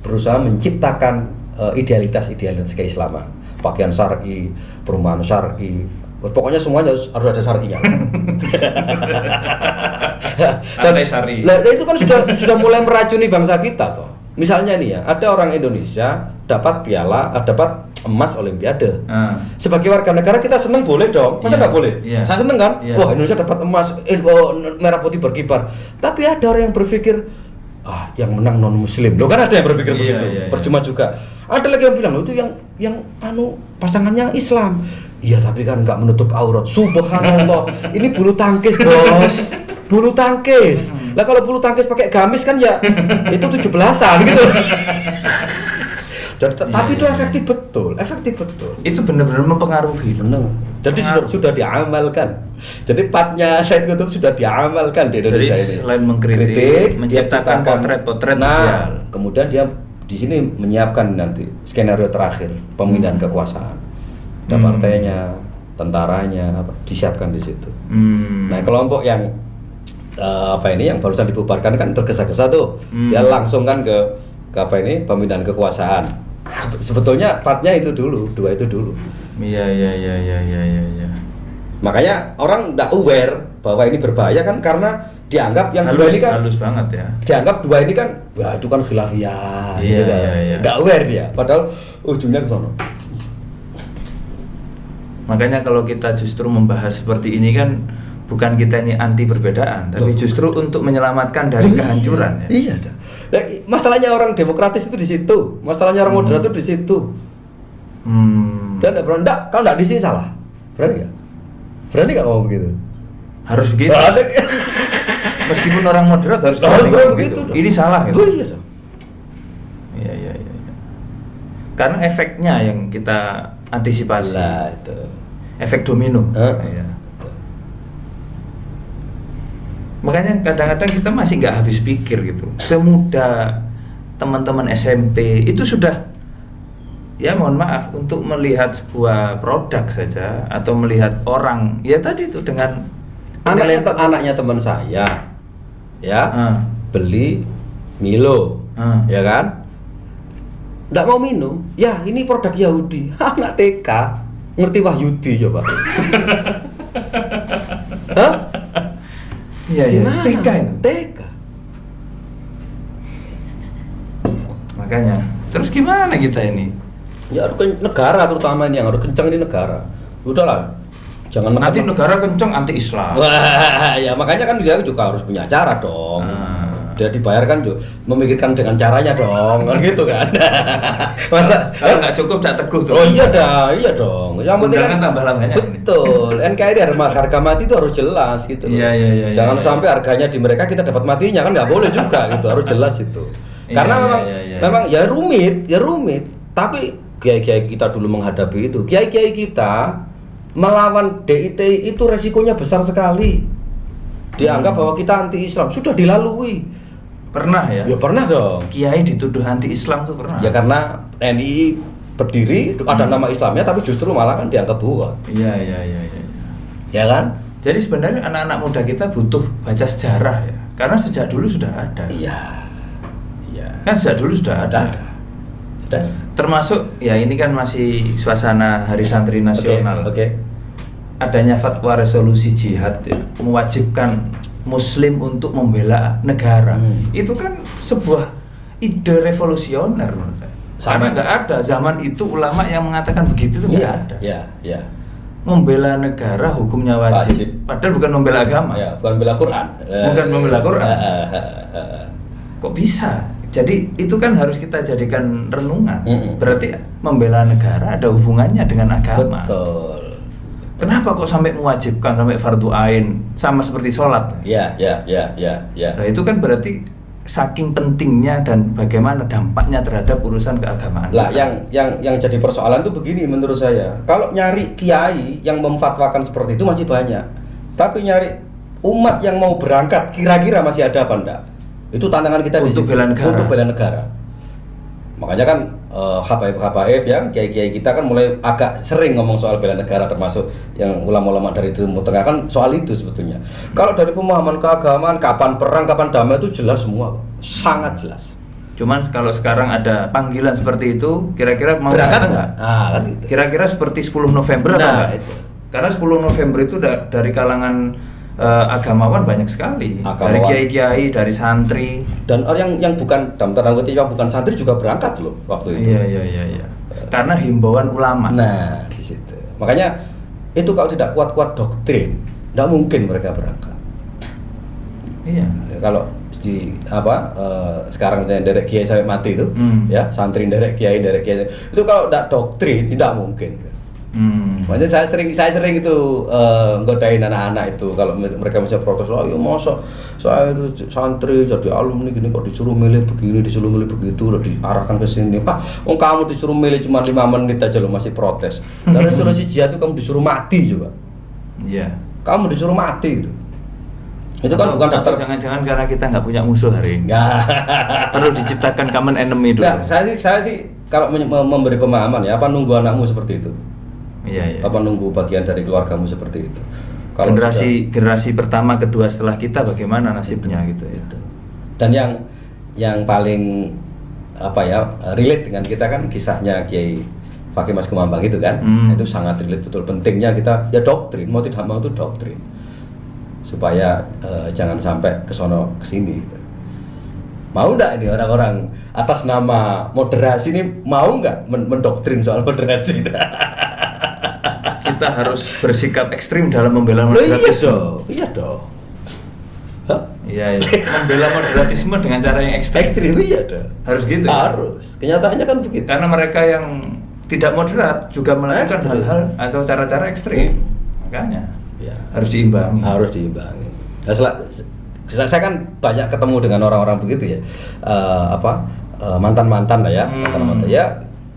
berusaha menciptakan idealitas keislaman, pakaian syar'i, perumahan syar'i, pokoknya semuanya harus ada syar'inya. Ada syar'i. Nah, itu kan sudah mulai meracuni bangsa kita toh. Misalnya nih ya, ada orang Indonesia dapat emas Olimpiade. Sebagai warga negara kita seneng boleh dong, masa nggak boleh? Saya seneng kan? Wah, Indonesia dapat emas, merah putih berkibar. Tapi ada orang yang berpikir, yang menang non muslim. Loh kan ada yang berpikir begitu. Percuma juga. Ada lagi yang bilang, itu yang pasangannya Islam. Iya, tapi kan nggak menutup aurat. Subhanallah. Ini bulu tangkis, Bos. Bulu tangkis. Lah kalau bulu tangkis pakai gamis kan ya itu 17-an gitu. Tapi itu efektif betul. Itu benar-benar mempengaruhi. Benar. Jadi sudah diamalkan. Jadi patnya Said Qutb sudah diamalkan di Indonesia ini. Selain mengkritik, menciptakan potret-potret ideal. Kemudian dia di sini menyiapkan nanti skenario terakhir pemindahan kekuasaan. Ada partainya, tentaranya, disiapkan di situ. Nah, kelompok yang yang barusan dibubarkan kan tergesa-gesa tuh. Dia langsung kan ke pemindahan kekuasaan. Sebetulnya partnya itu dulu, 2 itu dulu. Iya. Makanya orang nggak aware bahwa ini berbahaya kan karena dianggap yang dua ini kan halus banget ya. Dianggap 2 ini kan, wah itu kan khilafiyah gitu kan. Nggak aware dia, padahal ujungnya ke sana. Makanya kalau kita justru membahas seperti ini kan bukan kita ini anti perbedaan, tapi justru untuk menyelamatkan dari kehancuran. Iya. Nah, masalahnya orang demokratis itu di situ, masalahnya orang moderat itu di situ. Dan kalau nggak di sini salah, berani nggak? Berani nggak ngomong begitu? Harus begitu. Meskipun orang moderat harus begitu. Ini salah gitu. Iya dong. Iya. Karena efeknya yang kita antisipasi. Lah itu. Efek domino. Iya. Makanya kadang-kadang kita masih nggak habis pikir gitu. Semudah teman-teman SMP itu sudah, ya mohon maaf, untuk melihat sebuah produk saja atau melihat orang, ya tadi itu dengan anaknya teman saya, ya beli Milo, ya kan? Nggak mau minum, ya ini produk Yahudi. Anak TK ngerti Wahyudi coba. Hah? Iya. TK. Makanya, terus gimana kita ini? Ya negara terutama ini yang harus kencang, ini negara. Udahlah, jangan nanti negara kencang anti Islam. Wah, ya makanya kan dia juga harus punya cara dong. Dia dibayarkan juga memikirkan dengan caranya dong, kan gitu kan. Masa kalau nggak cukup tak teguh tuh. Oh iya dong. Yang penting kan tambah banyak. Betul. NKRI harga mati itu harus jelas gitu. Iya. Jangan sampai harganya di mereka kita dapat matinya, kan nggak boleh juga gitu. Harus jelas itu. Karena memang ya rumit. Tapi kiai-kiai kita dulu menghadapi itu. Kiai-kiai kita melawan DITI itu resikonya besar sekali. Dianggap bahwa kita anti Islam, sudah dilalui. Pernah ya? Ya pernah dong. Kiai dituduh anti Islam tuh pernah. Ya karena NII berdiri ada nama Islamnya tapi justru malah kan dianggap buat. Iya. Ya kan? Jadi sebenarnya anak-anak muda kita butuh baca sejarah ya. Karena sejak dulu sudah ada. Iya. Kan sejak dulu sudah ada. Termasuk ya ini kan masih suasana Hari Santri Nasional. Oke. Adanya fatwa resolusi jihad ya, mewajibkan Muslim untuk membela negara. Itu kan sebuah ide revolusioner menurut saya. Karena nggak ada zaman itu ulama yang mengatakan begitu itu nggak ada. Iya. membela negara hukumnya wajib. Padahal bukan membela agama. Ya, bukan membela Quran. Bukan membela Quran. Kok bisa? Jadi itu kan harus kita jadikan renungan. Berarti membela negara ada hubungannya dengan agama. Betul. Kenapa kok sampai mewajibkan, sampai fardu ain, sama seperti sholat? Ya. Nah itu kan berarti saking pentingnya dan bagaimana dampaknya terhadap urusan keagamaan. Lah, yang jadi persoalan tuh begini menurut saya. Kalau nyari kiai yang memfatwakan seperti itu masih banyak. Tapi nyari umat yang mau berangkat kira-kira masih ada apa enggak? Itu tantangan kita untuk bela negara. Untuk bela negara. Makanya kan habaib yang kiai-kiai kita kan mulai agak sering ngomong soal bela negara, termasuk yang ulama-ulama dari Timur Tengah kan soal itu sebetulnya. Kalau dari pemahaman keagamaan kapan perang kapan damai itu jelas semua, sangat jelas. Cuman kalau sekarang ada panggilan seperti itu, kira-kira mau berangkat nggak? Kan gitu. Kira-kira seperti 10 November atau enggak? Itu. Karena 10 November itu dari kalangan agamawan banyak sekali, dari kiai-kiai, dari santri, dan orang yang bukan dalam tanda kutip yang bukan santri juga berangkat loh waktu itu. Iya. Karena himbauan ulama. Nah, di situ. Makanya itu kalau tidak kuat-kuat doktrin, tidak mungkin mereka berangkat. Iya. Kalau di sekarang derek kiai sampai mati itu, ya santri derek kiai itu kalau tidak doktrin tidak mungkin. Makanya saya sering itu nggodain anak-anak itu kalau mereka masih protes, ya masa saya itu santri jadi alumni gini kok disuruh milih begini, disuruh milih begitu, udah diarahkan ke sini. Kamu disuruh milih cuma 5 menit aja lo masih protes. Dan resolusi jihad itu kamu disuruh mati coba. Iya. Kamu disuruh mati itu. Itu kan bukan daftar. Jangan-jangan karena kita nggak punya musuh hari ini. Perlu diciptakan common enemy dulu. Nggak, saya sih kalau memberi pemahaman ya, apa nunggu anakmu seperti itu. Iya. Apa nunggu bagian dari keluargamu seperti itu. Kalau generasi pertama, kedua setelah kita bagaimana nasibnya gitu ya. Itu. Dan yang paling relate dengan kita kan kisahnya Kiai Fakih Mas Kumambang itu kan. Itu sangat relate, betul pentingnya kita ya doktrin, mau tidak mau itu doktrin. Supaya jangan sampai kesono kesini gitu. Mau nggak ini orang-orang atas nama moderasi ini mau nggak mendoktrin soal moderasi? Kita harus bersikap ekstrim dalam membela moderatisme. Iya dong. Iya. Membela moderatisme dengan cara yang ekstrim. Iya dong. Harus gitu. Harus. Kenyataannya kan begitu. Karena mereka yang tidak moderat juga melakukan hal-hal atau cara-cara ekstrim. Makanya harus diimbangi. Nah, saya kan banyak ketemu dengan orang-orang begitu ya. Mantan-mantan lah ya. Mantan-mantan ya.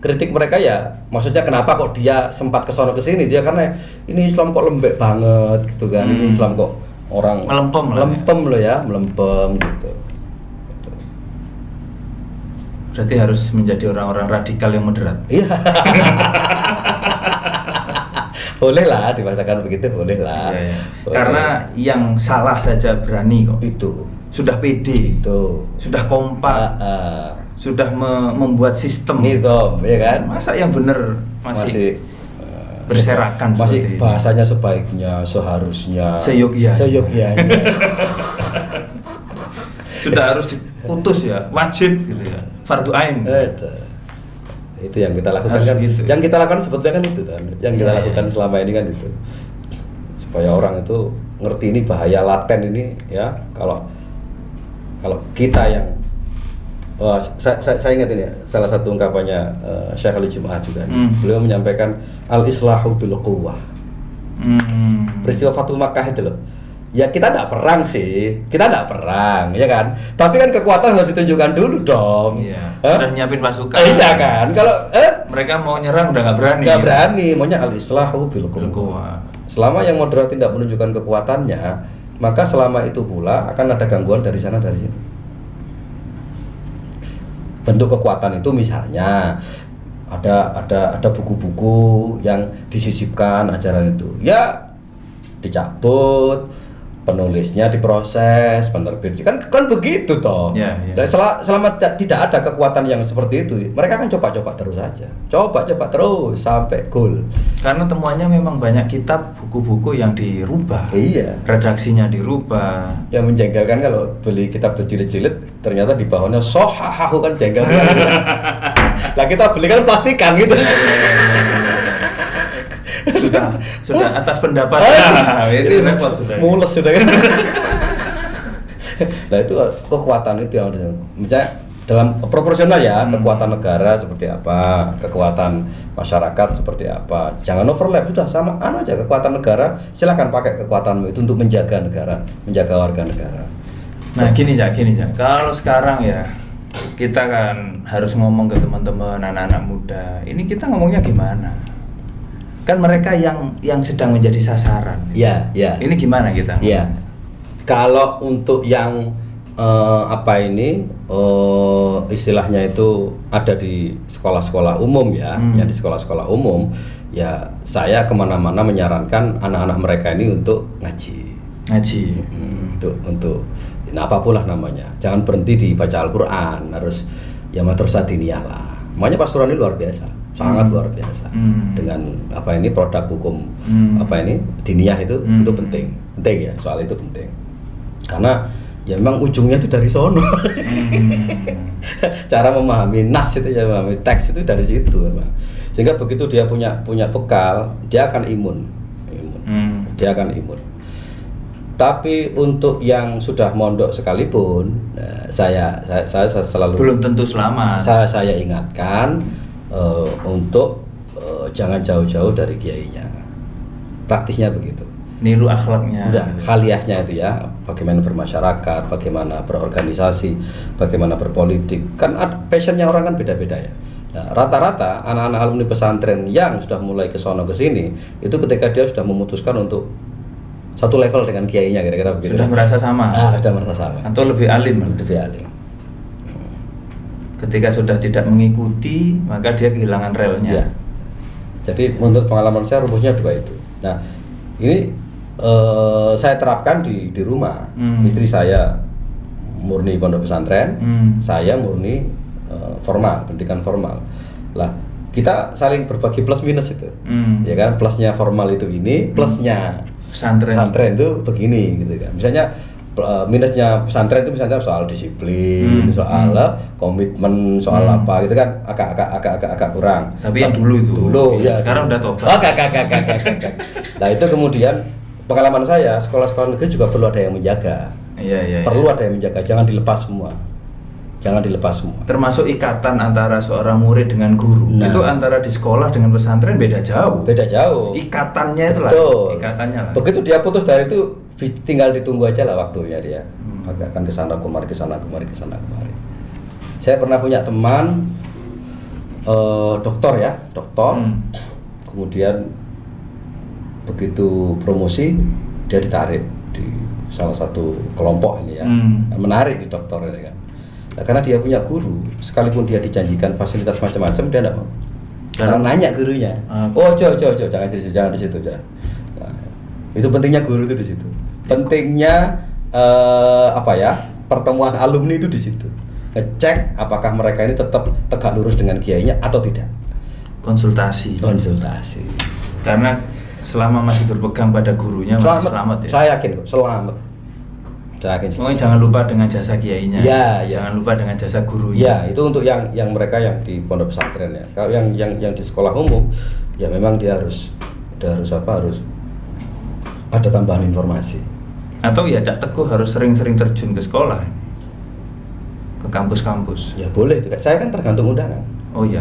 Kritik mereka ya, maksudnya kenapa kok dia sempat kesono kesini dia karena ini Islam kok lembek banget gitu kan, ini Islam kok orang melempem gitu. Berarti harus menjadi orang-orang radikal yang moderat. Iya. Boleh lah dibahasakan begitu, boleh lah. Iya. Karena yang salah saja berani kok. Itu. Sudah pede. Itu. Sudah kompak. Sudah membuat sistem nizam, ya kan? Masa yang benar masih berserakan masih bahasanya sebaiknya, seharusnya, seyogyanya. Sudah harus diputus ya, wajib gitu ya, fardu ain. Itu yang kita lakukan harus kan gitu. Yang kita lakukan sebetulnya kan itu kan, yang kita lakukan selama ini kan itu, supaya orang itu ngerti ini bahaya laten ini ya. Kalau kita yang saya ingat ini salah satu ungkapannya Syekh Ali Jum'ah juga. Beliau menyampaikan al-islahu bil quwwah. Peristiwa Fathul Makkah itu loh. Ya kita enggak perang sih. Ya kan? Tapi kan kekuatan harus ditunjukkan dulu dong. Iya. Sudah nyiapin pasukan. Iya kan? Kalau mereka mau nyerang udah enggak berani. Enggak berani, maunya al-islahu bil quwwah. Selama yang moderat tidak menunjukkan kekuatannya, maka selama itu pula akan ada gangguan dari sana dari sini. Bentuk kekuatan itu misalnya ada buku-buku yang disisipkan ajaran itu ya dicabut, penulisnya diproses, penerbit kan begitu toh. Dan selama tidak ada kekuatan yang seperti itu, mereka akan coba-coba terus saja, coba terus sampai goal. Karena temuannya memang banyak kitab, buku-buku yang dirubah. Iya. Redaksinya dirubah. Yang menjengkelkan kalau beli kitab berjilid-jilid, ternyata di bawahnya sohahahu kan jengkel. Lah kita beli kan plastikan gitu. sudah atas pendapat. Itu repot sudah. Mules sudah kan. Nah itu kekuatan itu yang misalnya dalam proporsional ya, kekuatan negara seperti apa, kekuatan masyarakat seperti apa. Jangan overlap, sudah sama aja kekuatan negara, silakan pakai kekuatanmu itu untuk menjaga negara, menjaga warga negara. Nah gini Cak. Kalau sekarang ya kita kan harus ngomong ke teman-teman anak-anak muda. Ini kita ngomongnya gimana? Kan mereka yang sedang menjadi sasaran. Iya. Ini gimana kita? Iya. Kalau untuk yang istilahnya itu ada di sekolah-sekolah umum ya, yang di sekolah-sekolah umum ya, saya kemana-mana menyarankan anak-anak mereka ini untuk ngaji, untuk nah apapun lah namanya, jangan berhenti di baca Al-Quran, harus ya madrasah diniyah lah. Makanya Pasuruan ini luar biasa, sangat luar biasa dengan produk hukum diniyah itu penting ya, soal itu penting karena ya memang ujungnya itu dari sono. Cara memahami nas itu ya, memahami teks itu dari situ memang. Sehingga begitu dia punya bekal, dia akan imun. Dia akan imun. Tapi untuk yang sudah mondok sekalipun, saya selalu belum tentu selamat. Saya ingatkan untuk jangan jauh-jauh dari kiainya. Praktisnya begitu. Niru akhlaknya. Udah, haliahnya itu ya, bagaimana bermasyarakat, bagaimana berorganisasi, bagaimana berpolitik. Kan passionnya orang kan beda-beda ya. Nah, rata-rata anak-anak alumni pesantren yang sudah mulai ke sono ke sini, itu ketika dia sudah memutuskan untuk satu level dengan kiainya, kira-kira begitu. Sudah merasa sama. Sudah merasa sama. Atau lebih alim. Lebih alim. Ketika sudah tidak mengikuti, maka dia kehilangan relnya. Ya. Jadi menurut pengalaman saya rumusnya dua itu. Nah, ini saya terapkan di rumah. Istri saya murni pondok pesantren, saya murni formal, pendidikan formal. Lah, kita saling berbagi plus minus itu. Ya kan, plusnya formal itu ini, plusnya pesantren itu begini gitu kan. Misalnya minusnya pesantren itu misalnya soal disiplin, soal komitmen, soal apa gitu kan agak kurang. Tapi yang dulu ya. Sekarang udah tobat. Nah, itu kemudian pengalaman saya, sekolah-sekolah negeri juga perlu ada yang menjaga. Iya. Perlu ada yang menjaga, jangan dilepas semua. Termasuk ikatan antara seorang murid dengan guru. Nah, itu antara di sekolah dengan pesantren beda jauh. Ikatannya itu lah. Ikatannya lah. Begitu dia putus dari itu, tinggal ditunggu aja lah waktunya dia. Akan kesana kemari. Saya pernah punya teman dokter. Kemudian begitu promosi dia ditarik di salah satu kelompok ini ya, menarik di dokter ini kan. Nah, karena dia punya guru, sekalipun dia dijanjikan fasilitas macam-macam dia tidak mau. Karena nanya gurunya, jangan di situ. Nah, itu pentingnya guru itu di situ. Pentingnya pertemuan alumni itu di situ. Ngecek apakah mereka ini tetap tegak lurus dengan kiainya atau tidak. Konsultasi. Karena selama masih berpegang pada gurunya masih selamat ya. Saya yakin selamat. Pokoknya jangan lupa dengan jasa kiainya. Ya. Jangan lupa dengan jasa gurunya. Ya, itu untuk yang mereka yang di pondok pesantren ya. Kalau yang di sekolah umum, ya memang dia harus ada tambahan informasi. Atau ya Cak Teguh harus sering-sering terjun ke sekolah, ke kampus-kampus. Ya boleh, saya kan tergantung undangan. Oh ya.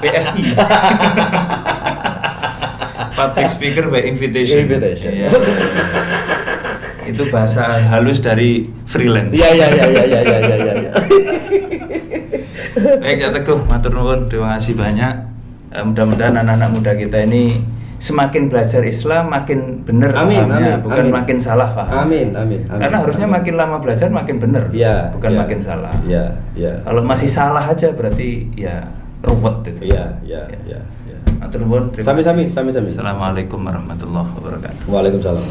PSI. Public speaker by invitation. Ya. Itu bahasa halus dari freelance. Iya. Baik Cak Teguh, matur nuwun, terima kasih banyak. Mudah-mudahan anak-anak muda kita ini semakin belajar Islam makin benar pahamnya, bukan makin salah paham. Amin. Karena harusnya makin lama belajar makin benar, bukan makin salah. Iya. Kalau masih salah aja berarti ya ruwet itu. Iya. Matur nuwun. Sami. Assalamualaikum warahmatullahi wabarakatuh. Waalaikumsalam.